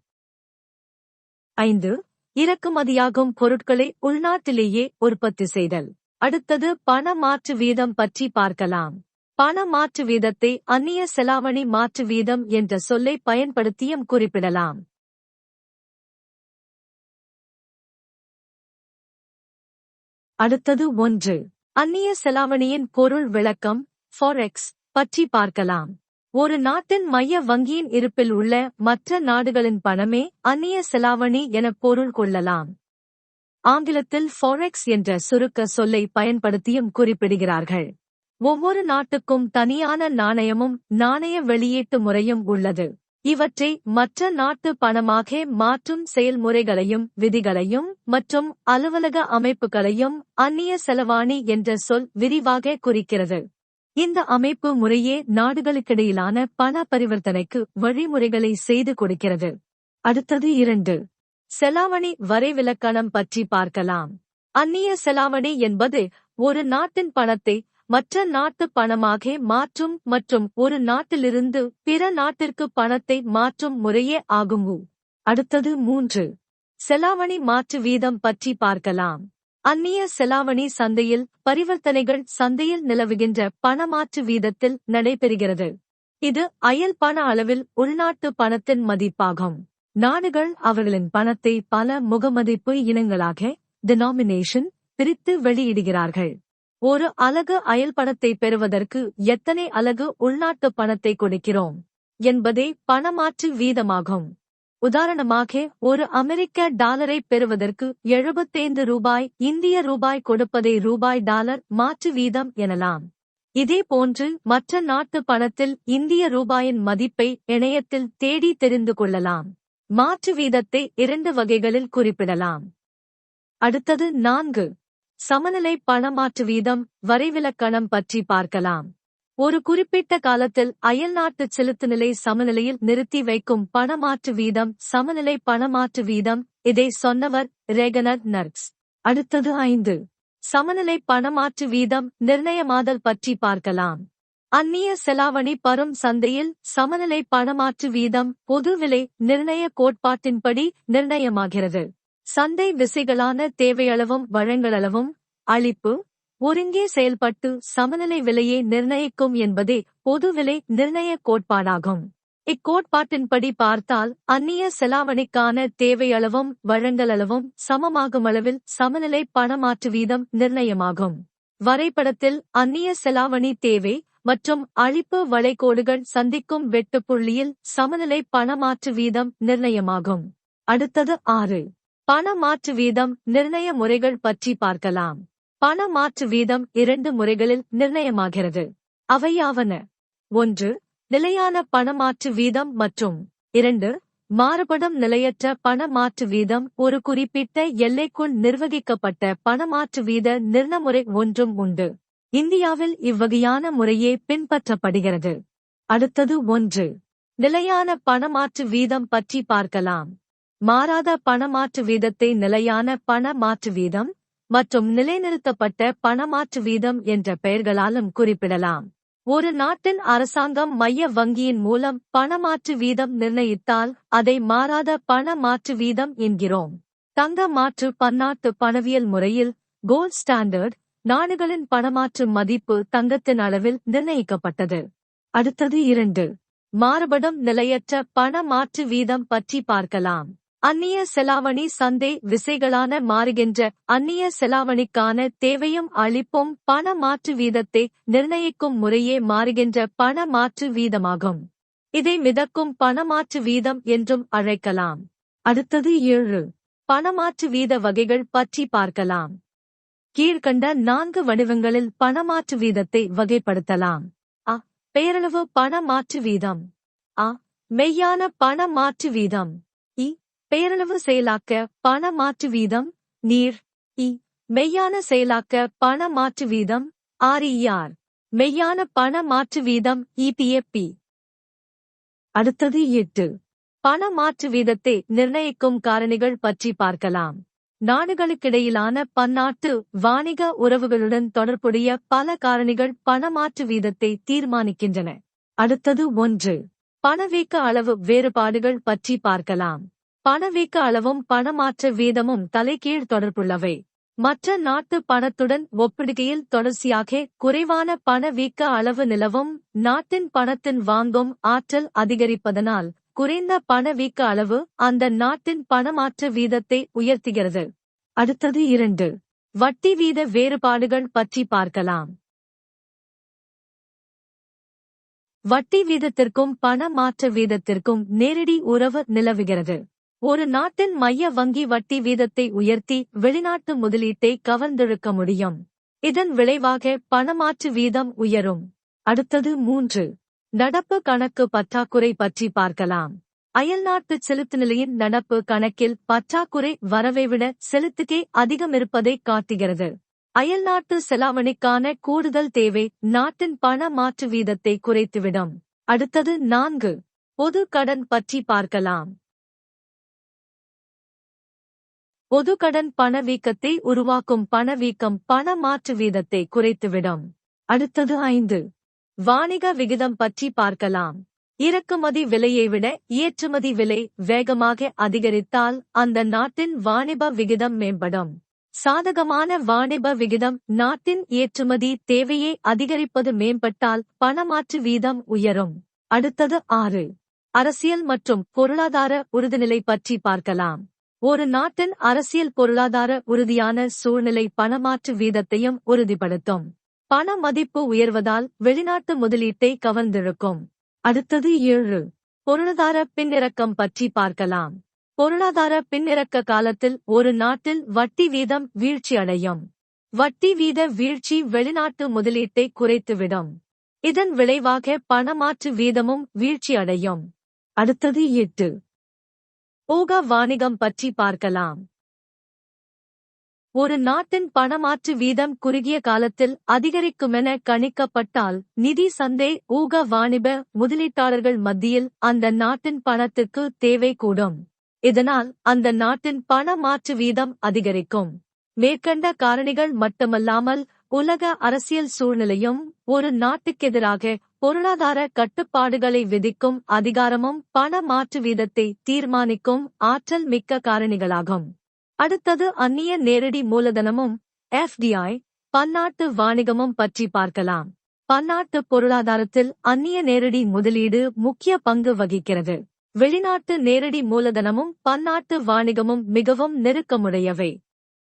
5. இறக்குமதியாகும் பொருட்களை உள்நாட்டிலேயே உற்பத்தி செய்தல். அடுத்தது பண மாற்று வீதம் பற்றி பார்க்கலாம். பண மாற்று வீதத்தை அந்நிய செலாவணி மாற்று வீதம் என்ற சொல்லை பயன்படுத்தியும் குறிப்பிடலாம். அடுத்தது 1. அந்நிய செலாவணியின் பொருள் விளக்கம் ஃபாரெக்ஸ் பற்றி பார்க்கலாம். ஒரு நாட்டின் மைய வங்கியின் இருப்பில் உள்ள மற்ற நாடுகளின் பணமே அந்நிய செலாவணி என பொருள் கொள்ளலாம். ஆங்கிலத்தில் ஃபாரெக்ஸ் என்ற சுருக்க சொல்லை பயன்படுத்தியும் குறிப்பிடுகிறார்கள். ஒவ்வொரு நாட்டுக்கும் தனியான நாணயமும் நாணய வெளியீட்டு முறையும் உள்ளது. இவற்றை மற்ற நாட்டு பணமாக மாற்றும் செயல்முறைகளையும் விதிகளையும் மற்றும் அலுவலக அமைப்புகளையும் அந்நிய செலாவணி என்ற சொல் விரிவாக குறிக்கிறது. இந்த அமைப்பு முறையே நாடுகளுக்கிடையிலான பண பரிவர்த்தனைக்கு வழிமுறைகளை செய்து கொடுக்கிறது. அடுத்தது 2. செலாவணி வரைவிலக்கணம் பற்றி பார்க்கலாம். அந்நிய செலாவணி என்பது ஒரு நாட்டின் பணத்தை மற்ற நாட்டு பணமாக மாற்றும் மற்றும் ஒரு நாட்டிலிருந்து பிற நாட்டிற்கு பணத்தை மாற்றும் முறையே ஆகும். அடுத்தது 3. செலாவணி மாற்று வீதம் பற்றி பார்க்கலாம். அந்நிய செலாவணி சந்தையில் பரிவர்த்தனைகள் சந்தையில் நிலவுகின்ற பணமாற்று வீதத்தில் நடைபெறுகிறது. இது அயல் பண அளவில் உள்நாட்டு பணத்தின் மதிப்பாகும். நாடுகள் அவர்களின் பணத்தை பல முகமதிப்பு இனங்களாக டினாமினேஷன் பிரித்து வெளியிடுகிறார்கள். ஒரு அலகு அயல் பணத்தை பெறுவதற்கு எத்தனை அலகு உள்நாட்டு பணத்தை கொடுக்கிறோம் என்பதே பணமாற்று வீதமாகும். உதாரணமாக ஒரு அமெரிக்க டாலரை பெறுவதற்கு 75 ரூபாய் இந்திய ரூபாய் கொடுப்பதை ரூபாய் டாலர் மாற்று வீதம் எனலாம். இதேபோன்று மற்ற நாட்டு பணத்தில் இந்திய ரூபாயின் மதிப்பை இணையத்தில் தேடி தெரிந்து கொள்ளலாம். மாற்று வீதத்தை 2 வகைகளில் குறிப்பிடலாம். அடுத்தது 4. சமநிலை பணமாற்று வீதம் வரைவிலக்கணம் பற்றி பார்க்கலாம். ஒரு குறிப்பிட்ட காலத்தில் அயல்நாட்டு செலுத்துநிலை சமநிலையில் நிறுத்தி வைக்கும் பணமாற்று வீதம் சமநிலை பணமாற்று வீதம். இதை சொன்னவர் ரெகனர் நர்க்ஸ். அடுத்தது 5. சமநிலை பணமாற்று வீதம் நிர்ணயமாதல் பற்றி பார்க்கலாம். அந்நிய செலாவணி பரும் சந்தையில் சமநிலை பணமாற்று வீதம் பொதுவிலை நிர்ணய கோட்பாட்டின்படி நிர்ணயமாகிறது. சந்தை விசைகளான தேவையளவும் வழங்கலளவும் அளிப்பு ஒருங்கே செயல்பட்டு சமநிலை விலையை நிர்ணயிக்கும் என்பதே பொதுவிலை நிர்ணய கோட்பாடாகும். இக்கோட்பாட்டின்படி பார்த்தால் அந்நிய செலாவணிக்கான தேவையளவும் வழங்கலளவும் சமமாகும் அளவில் சமநிலை பணமாற்று வீதம் நிர்ணயமாகும். வரைபடத்தில் அந்நிய செலாவணி தேவை மற்றும் அளிப்பு வளைகோடுகள் சந்திக்கும் வெட்டுப்புள்ளியில் சமநிலை பணமாற்று வீதம் நிர்ணயமாகும். அடுத்தது 6. பணமாற்று வீதம் நிர்ணய முறைகள் பற்றி பார்க்கலாம். பணமாற்று வீதம் 2 முறைகளில் நிர்ணயமாகிறது. அவையாவன: 1. நிலையான பணமாற்று வீதம் மற்றும் 2. மாறுபடும் நிலையற்ற பணமாற்று வீதம். ஒரு குறிப்பிட்ட எல்லைக்குள் நிர்வகிக்கப்பட்ட பணமாற்று வீத நிர்ணமுறை ஒன்றும் உண்டு. இந்தியாவில் இவ்வகையான முறையே பின்பற்றப்படுகிறது. அடுத்தது 1. நிலையான பணமாற்று வீதம் பற்றி பார்க்கலாம். மாறாத பணமாற்று வீதத்தை நிலையான பணமாற்று வீதம் மற்றும் நிலைநிறுத்தப்பட்ட பணமாற்று வீதம் என்ற பெயர்களாலும் குறிப்பிடலாம். ஒரு நாட்டின் அரசாங்கம் மைய வங்கியின் மூலம் பணமாற்று வீதம் நிர்ணயித்தால் அதை மாறாத பணமாற்று வீதம் என்கிறோம். தங்க மாற்று பன்னாட்டு பணவியல் முறையில் கோல்ட் ஸ்டாண்டர்ட் நாடுகளின் பணமாற்று மதிப்பு தங்கத்தின் அளவில் நிர்ணயிக்கப்பட்டது. அடுத்தது 2. மாறுபடும் நிலையற்ற பணமாற்று வீதம் பற்றி பார்க்கலாம். அந்நிய செலாவணி சந்தை விசைகளான மாறுகின்ற அந்நிய செலாவணிக்கான தேவையும் அளிப்பும் பணமாற்று வீதத்தை நிர்ணயிக்கும் முறையே மாறுகின்ற பணமாற்று வீதமாகும். இதை மிதக்கும் பணமாற்று வீதம் என்றும் அழைக்கலாம். அடுத்தது 7. பணமாற்று வீத வகைகள் பற்றி பார்க்கலாம். கீழ்கண்ட 4 வடிவங்களில் பணமாற்று வீதத்தை வகைப்படுத்தலாம். அ. பெயரளவு பணமாற்று வீதம். அ. மெய்யான பணமாற்று வீதம். இ. பெயரளவு செயலாக்க பணமாற்று வீதம். நீர். இ. மெய்யான செயலாக்க பணமாற்று வீதம். RER. மெய்யான பணமாற்று வீதம் EPFP. அடுத்தது 8. பணமாற்று வீதத்தை நிர்ணயிக்கும் காரணிகள் பற்றி பார்க்கலாம். நாடுகளுக்கிடையிலான பன்னாட்டு வாணிக உறவுகளுடன் தொடர்புடைய பல காரணிகள் பணமாற்று வீதத்தை தீர்மானிக்கின்றன. அடுத்தது 1. பணவீக்க அளவு வேறுபாடுகள் பற்றி பார்க்கலாம். பணவீக்க அளவும் பணமாற்று வீதமும் தலைகீழ் தொடர்புள்ளவை. மற்ற நாட்டு பணத்துடன் ஒப்பிடுகையில் தொடர்ச்சியாக குறைவான பணவீக்க அளவு நிலவும் நாட்டின் பணத்தின் வாங்கும் ஆற்றல் அதிகரிப்பதனால் குறைந்த பணவீக்க அளவு அந்த நாட்டின் பணமாற்று வீதத்தை உயர்த்துகிறது. அடுத்தது 2. வட்டி வீத வேறுபாடுகள் பற்றி பார்க்கலாம். வட்டி வீதத்திற்கும் பணமாற்று வீதத்திற்கும் நேரடி உறவு நிலவுகிறது. ஒரு நாட்டின் மைய வங்கி வட்டி வீதத்தை உயர்த்தி வெளிநாட்டு முதலீட்டை கவர்ந்திழுக்க முடியும். இதன் விளைவாக பணமாற்று வீதம் உயரும். அடுத்தது 3. நடப்பு கணக்கு பற்றாக்குறை பற்றி பார்க்கலாம். அயல்நாட்டு செலுத்துநிலையின் நடப்பு கணக்கில் பற்றாக்குறை வரவை விட செலுத்துகை அதிகமிருப்பதை காட்டுகிறது. அயல்நாட்டு செலாவணிக்கான கூடுதல் தேவை நாட்டின் பண மாற்று வீதத்தை குறைத்துவிடும். அடுத்தது 4. பொது கடன் பற்றி பார்க்கலாம். பொது கடன் பணவீக்கத்தை உருவாக்கும். பணவீக்கம் பண மாற்று வீதத்தை குறைத்துவிடும். அடுத்தது 5. வாணிக விகிதம் பற்றி பார்க்கலாம். இறக்குமதி விலையை விட ஏற்றுமதி விலை வேகமாக அதிகரித்தால் அந்த நாட்டின் வாணிப விகிதம் மேம்படும். சாதகமான வாணிப விகிதம் நாட்டின் ஏற்றுமதி தேவையை அதிகரிப்பது மேம்பட்டால் பணமாற்று வீதம் உயரும். அடுத்தது 6. அரசியல் மற்றும் பொருளாதார உறுதிநிலை பற்றி பார்க்கலாம். ஒரு நாட்டின் அரசியல் பொருளாதார உறுதியான சூழ்நிலை பணமாற்று வீதத்தையும் உறுதிப்படுத்தும். பண மதிப்பு உயர்வதால் வெளிநாட்டு முதலீட்டை கவர்ந்திழுக்கும். அடுத்தது 7. பொருளாதார பின்னிறக்கம் பற்றி பார்க்கலாம். பொருளாதார பின்னிறக்க காலத்தில் ஒரு நாட்டில் வட்டி வீதம் வீழ்ச்சியடையும். வட்டி வீத வீழ்ச்சி வெளிநாட்டு முதலீட்டை குறைத்துவிடும். இதன் விளைவாக பணமாற்று வீதமும் வீழ்ச்சியடையும். அடுத்தது 8. ஊக வாணிகம் பற்றி பார்க்கலாம். ஒரு நாட்டின் பணமாற்று வீதம் குறுகிய காலத்தில் அதிகரிக்குமென கணிக்கப்பட்டால் நிதி சந்தை ஊக வாணிப முதலீட்டாளர்கள் மத்தியில் அந்த நாட்டின் பணத்துக்கு தேவை கூடும். இதனால் அந்த நாட்டின் பண மாற்று வீதம் அதிகரிக்கும். மேற்கண்ட காரணிகள் மட்டுமல்லாமல் உலக அரசியல் சூழ்நிலையும் ஒரு நாட்டுக்கெதிராக பொருளாதார கட்டுப்பாடுகளை விதிக்கும் அதிகாரமும் பண மாற்று வீதத்தை தீர்மானிக்கும் ஆற்றல் மிக்க காரணிகளாகும். அடுத்தது அந்நிய நேரடி மூலதனமும் FDI பன்னாட்டு வாணிகமும் பற்றி பார்க்கலாம். பன்னாட்டு பொருளாதாரத்தில் அந்நிய நேரடி முதலீடு முக்கிய பங்கு வகிக்கிறது. வெளிநாட்டு நேரடி மூலதனமும் பன்னாட்டு வாணிகமும் மிகவும் நெருக்கமுடையவை.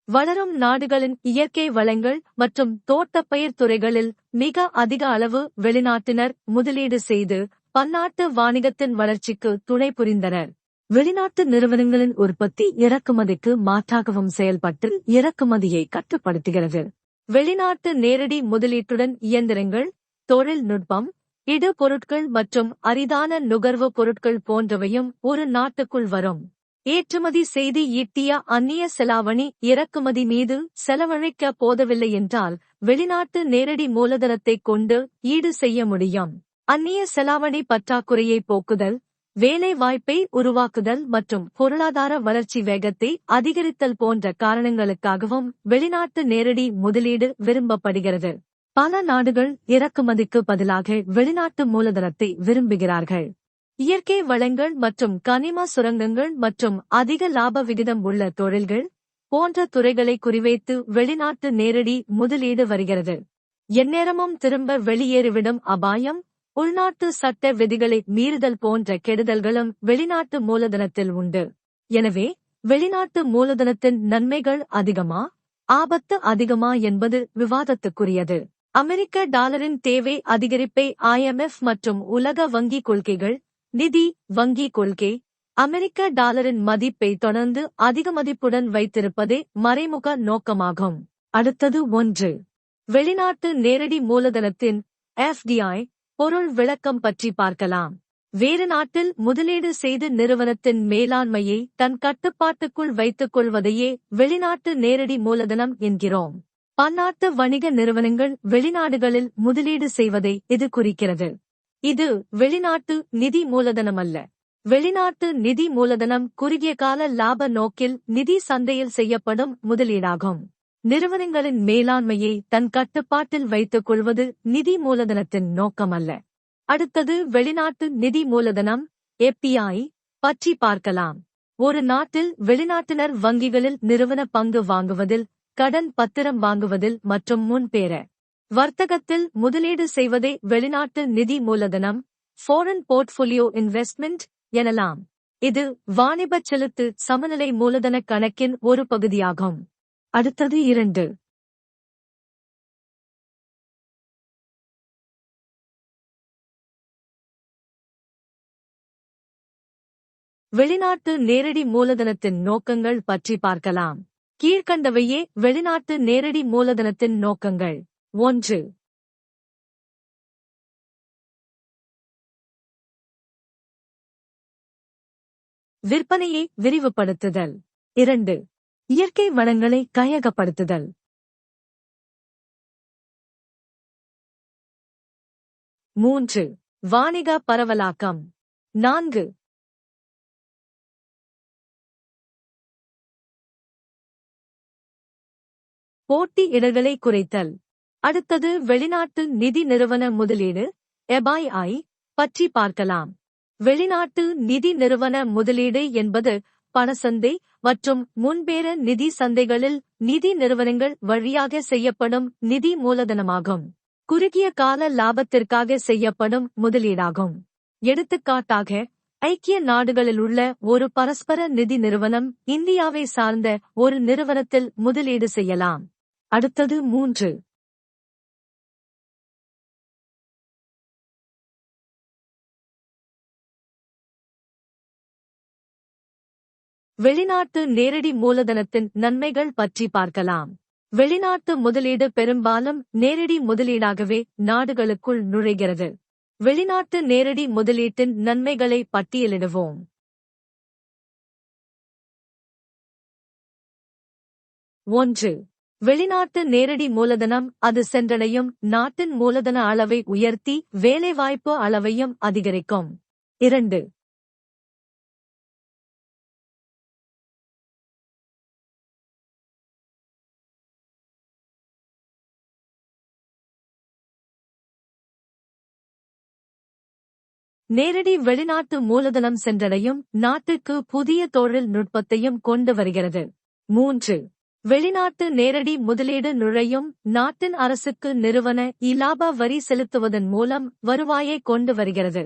வளரும் நாடுகளின் இயற்கை வளங்கள் மற்றும் தோட்டப்பயிர் துறைகளில் மிக அதிக அளவு வெளிநாட்டினர் முதலீடு செய்து பன்னாட்டு வாணிகத்தின் வளர்ச்சிக்கு துணை புரிந்தனர். வெளிநாட்டு நிறுவனங்களின் உற்பத்தி இறக்குமதிக்கு மாற்றாகவும் செயல்பட்டு இறக்குமதியை கட்டுப்படுத்துகிறது. வெளிநாட்டு நேரடி முதலீட்டுடன் இயந்திரங்கள், தொழில்நுட்பம், இடுபொருட்கள் மற்றும் அரிதான நுகர்வு பொருட்கள் போன்றவையும் ஒரு நாட்டுக்குள் வரும். ஏற்றுமதி செய்து ஈட்டிய அந்நிய செலாவணி இறக்குமதி மீது செலவழிக்க போதவில்லை என்றால் வெளிநாட்டு நேரடி மூலதனத்தை கொண்டு ஈடு செய்ய முடியும். அந்நிய செலாவணி பற்றாக்குறையை போக்குதல், வேலை வாய்ப்பை உருவாக்குதல் மற்றும் பொருளாதார வளர்ச்சி வேகத்தை அதிகரித்தல் போன்ற காரணங்களுக்காகவும் வெளிநாட்டு நேரடி முதலீடு விரும்பப்படுகிறது. பல நாடுகள் இறக்குமதிக்கு பதிலாக வெளிநாட்டு மூலதனத்தை விரும்புகிறார்கள். இயற்கை வளங்கள் மற்றும் கனிம சுரங்கங்கள் மற்றும் அதிக லாப விகிதம் உள்ள தொழில்கள் போன்ற துறைகளை குறிவைத்து வெளிநாட்டு நேரடி முதலீடு வருகிறது. எந்நேரமும் திரும்ப வெளியேறிவிடும் அபாயம், உள்நாட்டு சட்ட விதிகளை மீறுதல் போன்ற கெடுதல்களும் வெளிநாட்டு மூலதனத்தில் உண்டு. எனவே வெளிநாட்டு மூலதனத்தின் நன்மைகள் அதிகமா, ஆபத்து அதிகமா என்பது விவாதத்துக்குரியது. அமெரிக்க டாலரின் தேவை அதிகரிப்பை IMF மற்றும் உலக வங்கி கொள்கைகள், நிதி வங்கி கொள்கை, அமெரிக்க டாலரின் மதிப்பை தொடர்ந்து அதிக மதிப்புடன் வைத்திருப்பதே மறைமுக நோக்கமாகும். அடுத்தது 1. வெளிநாட்டு நேரடி மூலதனத்தின் FDI பொருள் விளக்கம் பற்றி பார்க்கலாம். வேறு நாட்டில் முதலீடு செய்து நிறுவனத்தின் மேலாண்மையை தன் கட்டுப்பாட்டுக்குள் வைத்துக் கொள்வதையே வெளிநாட்டு நேரடி மூலதனம் என்கிறோம். பன்னாட்டு வணிக நிறுவனங்கள் வெளிநாடுகளில் முதலீடு செய்வதை இது குறிக்கிறது. இது வெளிநாட்டு நிதி மூலதனமல்ல. வெளிநாட்டு நிதி மூலதனம் குறுகிய கால லாப நோக்கில் நிதி சந்தையில் செய்யப்படும் முதலீடாகும். நிறுவனங்களின் மேலாண்மையை தன் கட்டுப்பாட்டில் வைத்துக் கொள்வது நிதி மூலதனத்தின் நோக்கமல்ல. அடுத்தது வெளிநாட்டு நிதி மூலதனம் FPI பற்றி பார்க்கலாம். ஒரு நாட்டில் வெளிநாட்டினர் வங்கிகளில் நிறுவன பங்கு வாங்குவதில், கடன் பத்திரம் வாங்குவதில் மற்றும் முன்பேற வர்த்தகத்தில் முதலீடு செய்வதை வெளிநாட்டு நிதி மூலதனம் ஃபாரின் போர்ட்ஃபோலியோ இன்வெஸ்ட்மெண்ட் எனலாம். இது வாணிப செலுத்து சமநிலை மூலதன கணக்கின் ஒரு பகுதியாகும். அடுத்தது 2. வெளிநாட்டு நேரடி மூலதனத்தின் நோக்கங்கள் பற்றி பார்க்கலாம். கீழ்க்கண்டவையே வெளிநாட்டு நேரடி மூலதனத்தின் நோக்கங்கள். 1. விற்பனையை விரிவுபடுத்துதல். 2. இயற்கை வளங்களை கையகப்படுத்துதல். 3. வாணிக பரவலாக்கம். 4. போட்டி இடர்களை குறைத்தல். அடுத்தது வெளிநாட்டு நிதி நிறுவன முதலீடு FII பற்றி பார்க்கலாம். வெளிநாட்டு நிதி நிறுவன முதலீடு என்பது பணசந்தை மற்றும் முன்பேற நிதி சந்தைகளில் நிதி நிறுவனங்கள் வழியாக செய்யப்படும் நிதி மூலதனமாகும். குறுகிய கால லாபத்திற்காக செய்யப்படும் முதலீடாகும். எடுத்துக்காட்டாக ஐக்கிய நாடுகளிலுள்ள ஒரு பரஸ்பர நிதி நிறுவனம் இந்தியாவை சார்ந்த ஒரு நிறுவனத்தில் முதலீடு செய்யலாம். அடுத்தது 3. வெளிநாட்டு நேரடி மூலதனத்தின் நன்மைகள் பற்றி பார்க்கலாம். வெளிநாட்டு முதலீடு பெரும்பாலும் நேரடி முதலீடாகவே நாடுகளுக்குள் நுழைகிறது. வெளிநாட்டு நேரடி முதலீட்டின் நன்மைகளை பட்டியலிடுவோம். 1. வெளிநாட்டு நேரடி மூலதனம் அது சென்றடையும் நாட்டின் மூலதன அளவை உயர்த்தி வேலைவாய்ப்பு அளவையும் அதிகரிக்கும். 2. நேரடி வெளிநாட்டு மூலதனம் சென்றடையும் நாட்டுக்கு புதிய தொழில் நுட்பத்தையும் கொண்டு வருகிறது. 3. வெளிநாட்டு நேரடி முதலீடு நுழையும் நாட்டின் அரசுக்கு நிறுவன இலாப வரி செலுத்துவதன் மூலம் வருவாயை கொண்டு வருகிறது.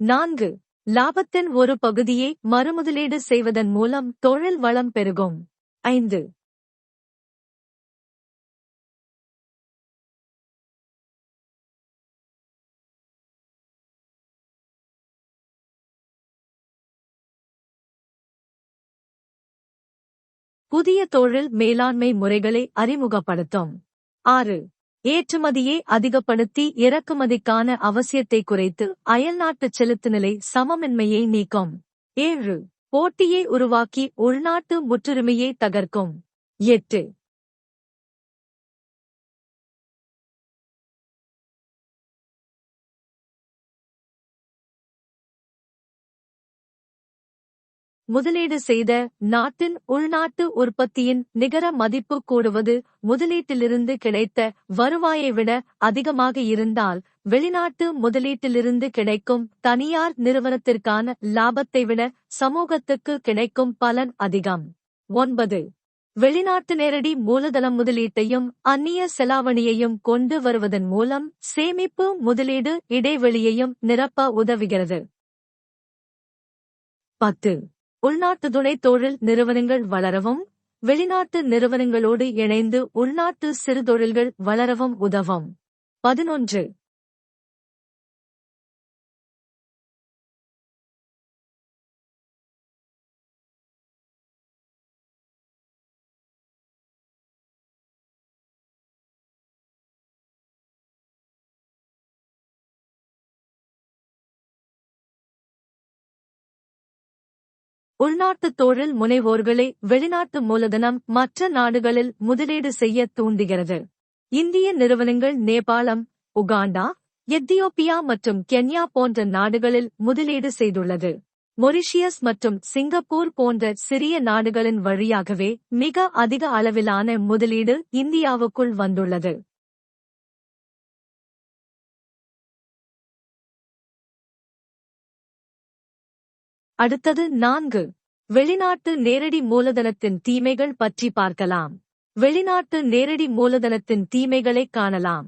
4. லாபத்தின் ஒரு பகுதியை மறுமுதலீடு செய்வதன் மூலம் தொழில் வளம் பெருகும். 5. புதிய தொழில் மேலாண்மை முறைகளை அறிமுகப்படுத்தும். 6. ஏற்றுமதியை அதிகப்படுத்தி இறக்குமதிக்கான அவசியத்தை குறைத்து அயல்நாட்டு செலுத்துநிலை சமமின்மையை நீக்கும். 7. போட்டியை உருவாக்கி உள்நாட்டு முற்றுரிமையை தகர்க்கும். 8. முதலீடு செய்த நாட்டின் உள்நாட்டு உற்பத்தியின் நிகர மதிப்பு கூடுவது முதலீட்டிலிருந்து கிடைத்த வருவாயை விட அதிகமாக இருந்தால் வெளிநாட்டு முதலீட்டிலிருந்து கிடைக்கும் தனியார் நிறுவனத்திற்கான லாபத்தை விட சமூகத்துக்கு கிடைக்கும் பலன் அதிகம். 9. வெளிநாட்டு நேரடி மூலதனம் முதலீட்டையும் அந்நிய செலாவணியையும் கொண்டு வருவதன் மூலம் சேமிப்பு முதலீடு இடைவெளியையும் நிரப்ப உதவுகிறது. 10. உள்நாட்டு துணை தொழில் நிறுவனங்கள் வளரவும் வெளிநாட்டு நிறுவனங்களோடு இணைந்து உள்நாட்டு சிறுதொழில்கள் வளரவும் உதவும். 11. உள்நாட்டு தொழில் முனைவோர்களை வெளிநாட்டு மூலதனம் மற்ற நாடுகளில் முதலீடு செய்ய தூண்டுகிறது. இந்திய நிறுவனங்கள் நேபாளம், உகாண்டா, எத்தியோப்பியா மற்றும் கென்யா போன்ற நாடுகளில் முதலீடு செய்துள்ளது. மொரிஷியஸ் மற்றும் சிங்கப்பூர் போன்ற சிறிய நாடுகளின் வழியாகவே மிக அதிக அளவிலான முதலீடு இந்தியாவுக்குள் வந்துள்ளது. அடுத்தது 4. வெளிநாட்டு நேரடி மூலதனத்தின் தீமைகள் பற்றி பார்க்கலாம். வெளிநாட்டு நேரடி மூலதனத்தின் தீமைகளைக் காணலாம்.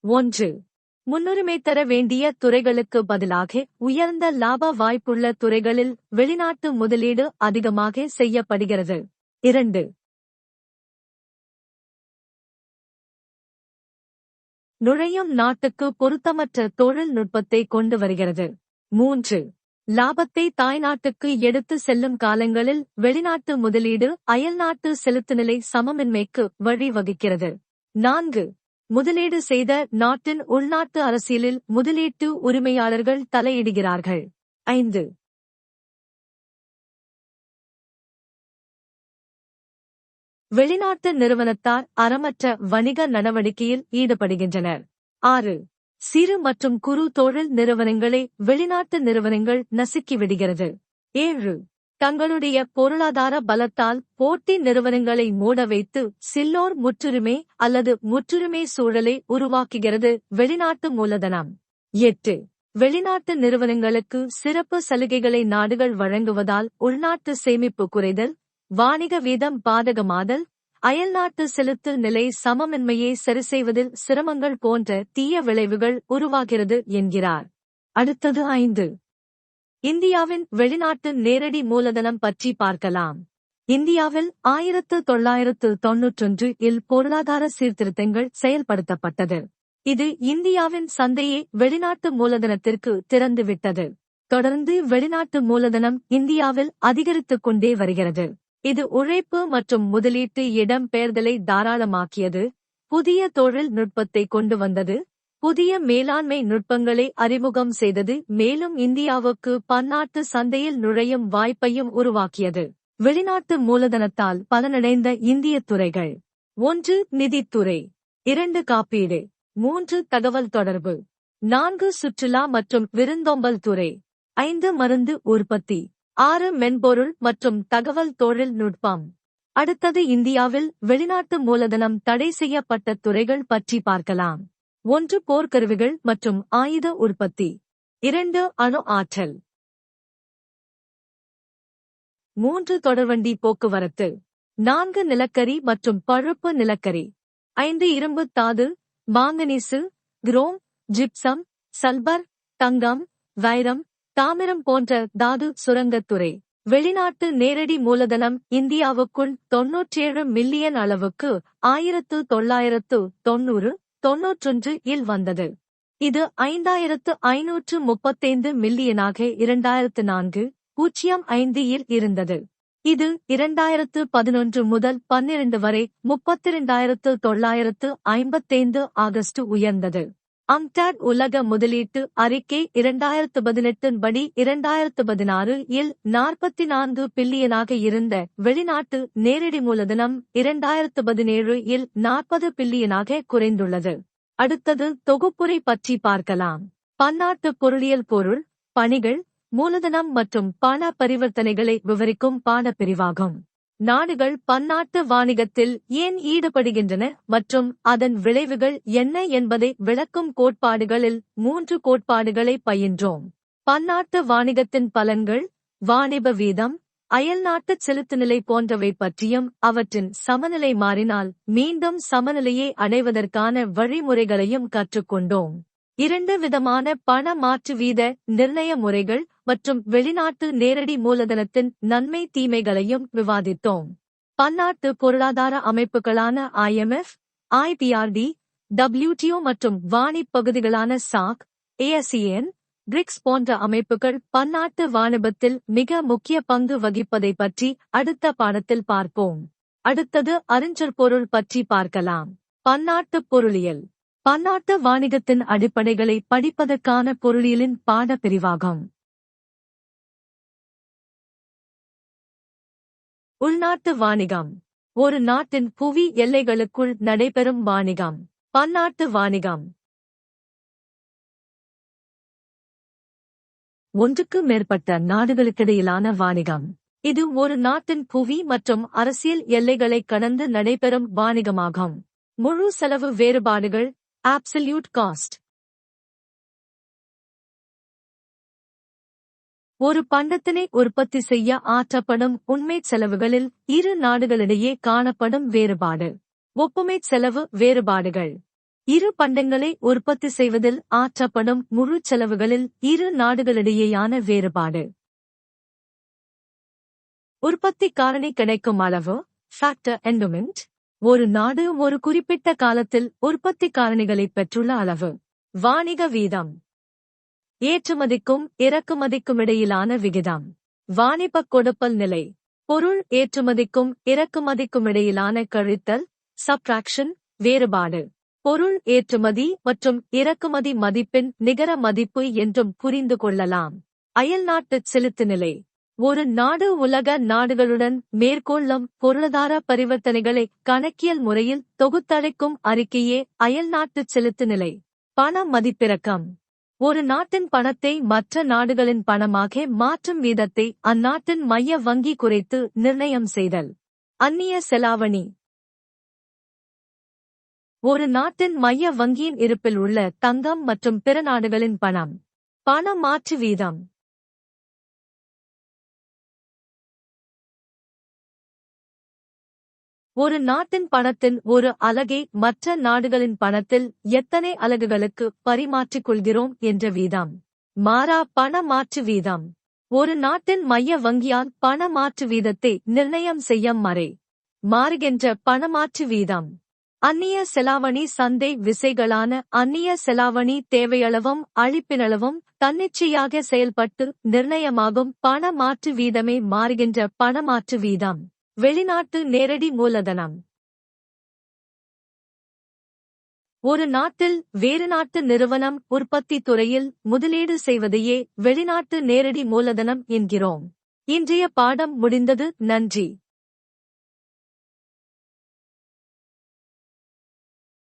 1. முன்னுரிமை தர வேண்டிய துறைகளுக்கு பதிலாக உயர்ந்த லாப வாய்ப்புள்ள துறைகளில் வெளிநாட்டு முதலீடு அதிகமாக செய்யப்படுகிறது. 2. நுழையும் நாட்டுக்கு பொருத்தமற்ற தொழில்நுட்பத்தை கொண்டு வருகிறது. 3. லாபத்தை தாய்நாட்டுக்கு எடுத்து செல்லும் காலங்களில் வெளிநாட்டு முதலீடு அயல்நாட்டு செலுத்துநிலை சமமின்மைக்கு வழிவகுக்கிறது. 4. முதலீடு செய்த நாட்டின் உள்நாட்டு அரசியலில் முதலீட்டு உரிமையாளர்கள் தலையிடுகிறார்கள். 5. வெளிநாட்டு நிறுவனத்தார் அறமற்ற வணிக நடவடிக்கையில் ஈடுபடுகின்றனர். 6. சிறு மற்றும் குறு தொழில் நிறுவனங்களை வெளிநாட்டு நிறுவனங்கள் நசுக்கிவிடுகிறது. 7. தங்களுடைய பொருளாதார பலத்தால் போட்டி நிறுவனங்களை மூட வைத்து சில்லோர் முற்றுரிமை அல்லது முற்றுரிமை சூழலை உருவாக்குகிறது வெளிநாட்டு மூலதனம். 8. வெளிநாட்டு நிறுவனங்களுக்கு சிறப்பு சலுகைகளை நாடுகள் வழங்குவதால் உள்நாட்டு சேமிப்பு குறைதல், வாணிக வீதம் பாதகமாதல், அயல்நாட்டு செலுத்து நிலை சமமின்மையை சரிசெய்வதில் சிரமங்கள் போன்ற தீய விளைவுகள் உருவாகிறது என்கிறார். அடுத்தது 5. இந்தியாவின் வெளிநாட்டு நேரடி மூலதனம் பற்றி பார்க்கலாம். இந்தியாவில் 1991 இல் பொருளாதார சீர்திருத்தங்கள் செயல்படுத்தப்பட்டது. இது இந்தியாவின் சந்தையை வெளிநாட்டு மூலதனத்திற்கு திறந்துவிட்டது. தொடர்ந்து வெளிநாட்டு மூலதனம் இந்தியாவில் அதிகரித்துக் கொண்டே வருகிறது. இது உழைப்பு மற்றும் முதலீட்டு இடம்பெயர்தலை தாராளமாக்கியது, புதிய தொழில் நுட்பத்தை கொண்டு வந்தது, புதிய மேலாண்மை நுட்பங்களை அறிமுகம் செய்தது, மேலும் இந்தியாவுக்கு பன்னாட்டு சந்தையில் நுழையும் வாய்ப்பையும் உருவாக்கியது. வெளிநாட்டு மூலதனத்தால் பலனடைந்த இந்திய துறைகள்: 1. நிதித்துறை, 2. காப்பீடு, 3. தகவல் தொடர்பு, 4. சுற்றுலா மற்றும் விருந்தோம்பல் துறை, 5. மருந்து உற்பத்தி, 6. மென்பொருள் மற்றும் தகவல் தொழில்நுட்பம். அடுத்தது இந்தியாவில் வெளிநாட்டு மூலதனம் தடை செய்யப்பட்ட துறைகள் பற்றி பார்க்கலாம். 1. போர்க்கருவிகள் மற்றும் ஆயுத உற்பத்தி, 2. அணு ஆற்றல், 3. தொடர்வண்டி போக்குவரத்து, 4. நிலக்கரி மற்றும் பழுப்பு நிலக்கரி, 5. இரும்பு தாது, மாங்கனீசு, குரோம், ஜிப்சம், சல்பர், தங்கம், வைரம், தாமிரம் போன்ற தாது சுரங்கத்துறை. வெளிநாட்டு நேரடி மூலதனம் இந்தியாவுக்குள் 97 மில்லியன் அளவுக்கு 1990-91 இல் வந்தது. இது 5535 மில்லியனாக 2004-05 இல் இருந்தது. இது 2011 முதல் 12 வரை 32955 ஆகஸ்ட் உயர்ந்தது. அம்டாட் உலக முதலீட்டு அறிக்கை 2018 படி 2016 இல் 44 பில்லியனாக இருந்த வெளிநாட்டு நேரடி மூலதனம் 2017 இல் 40 பில்லியனாக குறைந்துள்ளது. அடுத்தது தொகுப்புரை பற்றி பார்க்கலாம். பன்னாட்டு பொருளியல் பொருள், பணிகள், மூலதனம் மற்றும் பண பரிவர்த்தனைகளை விவரிக்கும் பாடப்பிரிவாகும். நாடுகள் பன்னாட்டு வாணிகத்தில் ஏன் ஈடுபடுகின்றன மற்றும் அதன் விளைவுகள் என்ன என்பதை விளக்கும் கோட்பாடுகளில் 3 கோட்பாடுகளை பயின்றோம். பன்னாட்டு வாணிகத்தின் பலன்கள், வாணிப வீதம், அயல்நாட்டு செலுத்துநிலை போன்றவை பற்றியும் அவற்றின் சமநிலை மாறினால் மீண்டும் சமநிலையை அடைவதற்கான வழிமுறைகளையும் கற்றுக்கொண்டோம். 2 விதமான பண மாற்று வீத நிர்ணய முறைகள் மற்றும் வெளிநாட்டு நேரடி மூலதனத்தின் நன்மை தீமைகளையும் விவாதித்தோம். பன்னாட்டு பொருளாதார அமைப்புகளான IMF, IBRD, WTO மற்றும் வாணிப பகுதிகளான SAARC, ASEAN, பிரிக்ஸ் போன்ற அமைப்புகள் பன்னாட்டு வாணிபத்தில் மிக முக்கிய பங்கு வகிப்பதை பற்றி அடுத்த பாடத்தில் பார்ப்போம். அடுத்தது அறிஞர்பொருள் பற்றி பார்க்கலாம். பன்னாட்டு பொருளியல் பன்னாட்டு வாணிகத்தின் அடிப்படைகளை படிப்பதற்கான பொருளியலின் பாடப்பிரிவாகும். உள்நாட்டு வாணிகம் ஒரு நாட்டின் புவி எல்லைகளுக்குள் நடைபெறும் வாணிகம். பன்னாட்டு வாணிகம் ஒன்றுக்கு மேற்பட்ட நாடுகளுக்கிடையிலான வாணிகம். இது ஒரு நாட்டின் புவி மற்றும் அரசியல் எல்லைகளை கடந்து நடைபெறும் வாணிகமாகும். முழு செலவு வேறுபாடுகள், absolute cost. ஒரு பண்டத்தினை உற்பத்தி செய்ய ஆற்றப்படும் உண்மைச் செலவுகளில் இரு நாடுகளிடையே காணப்படும் வேறுபாடு. ஒப்புமைச் செலவு வேறுபாடுகள் இரு பண்டங்களை உற்பத்தி செய்வதில் ஆற்றப்படும் முழு செலவுகளில் இரு நாடுகளிடையேயான வேறுபாடு. உற்பத்தி காரணி கிடைக்கும் அளவு, ஃபேக்டர் என்டோமெண்ட். ஒரு நாடு ஒரு குறிப்பிட்ட காலத்தில் உற்பத்தி காரணிகளை பெற்றுள்ள அளவு. வாணிக வீதம் ஏற்றுமதிக்கும் இறக்குமதிக்குமிடையிலான விகிதம். வாணிபக் கொடுப்பல் நிலை பொருள் ஏற்றுமதிக்கும் இறக்குமதிக்குமிடையிலான கழித்தல், சப்ட்ராக்ஷன், வேறுபாடு. பொருள் ஏற்றுமதி மற்றும் இறக்குமதி மதிப்பின் நிகர மதிப்பு என்றும் புரிந்து கொள்ளலாம். அயல்நாட்டுச் செலுத்துநிலை ஒரு நாடு உலக நாடுகளுடன் மேற்கொள்ளும் பொருளாதார பரிவர்த்தனைகளை கணக்கியல் முறையில் தொகுத்தளிக்கும் அறிக்கையே அயல்நாட்டுச் செலுத்துநிலை. பண மதிப்பிறக்கம் ஒரு நாட்டின் பணத்தை மற்ற நாடுகளின் பணமாக மாற்றும் வீதத்தை அந்நாட்டின் மைய வங்கி குறைத்து நிர்ணயம் செய்தல். அந்நிய செலாவணி ஒரு நாட்டின் மைய வங்கியின் இருப்பில் உள்ள தங்கம் மற்றும் பிற நாடுகளின் பணம். பண மாற்று வீதம் ஒரு நாட்டின் பணத்தின் ஒரு அலகை மற்ற நாடுகளின் பணத்தில் எத்தனை அலகுகளுக்கு பரிமாற்றிக் கொள்கிறோம் என்ற வீதம். மாறா பண மாற்று வீதம். ஒரு நாட்டின் மைய வங்கியால் பண மாற்று வீதத்தை நிர்ணயம் செய்ய மாறுகின்ற பணமாற்று வீதம். அந்நிய செலாவணி சந்தை விசைகளான அந்நிய செலாவணி தேவையளவும் அளிப்பினளவும் தன்னிச்சையாக செயல்பட்டு நிர்ணயமாகும் பண மாற்று வீதமே மாறுகின்ற பணமாற்று வீதம். வெளிநாட்டு நேரடி மூலதனம். ஒரு நாட்டில் வேறு நாட்டு நிறுவனம் உற்பத்தி துறையில் முதலீடு செய்வதையே வெளிநாட்டு நேரடி மூலதனம் என்கிறோம். இன்றைய பாடம் முடிந்தது. நன்றி.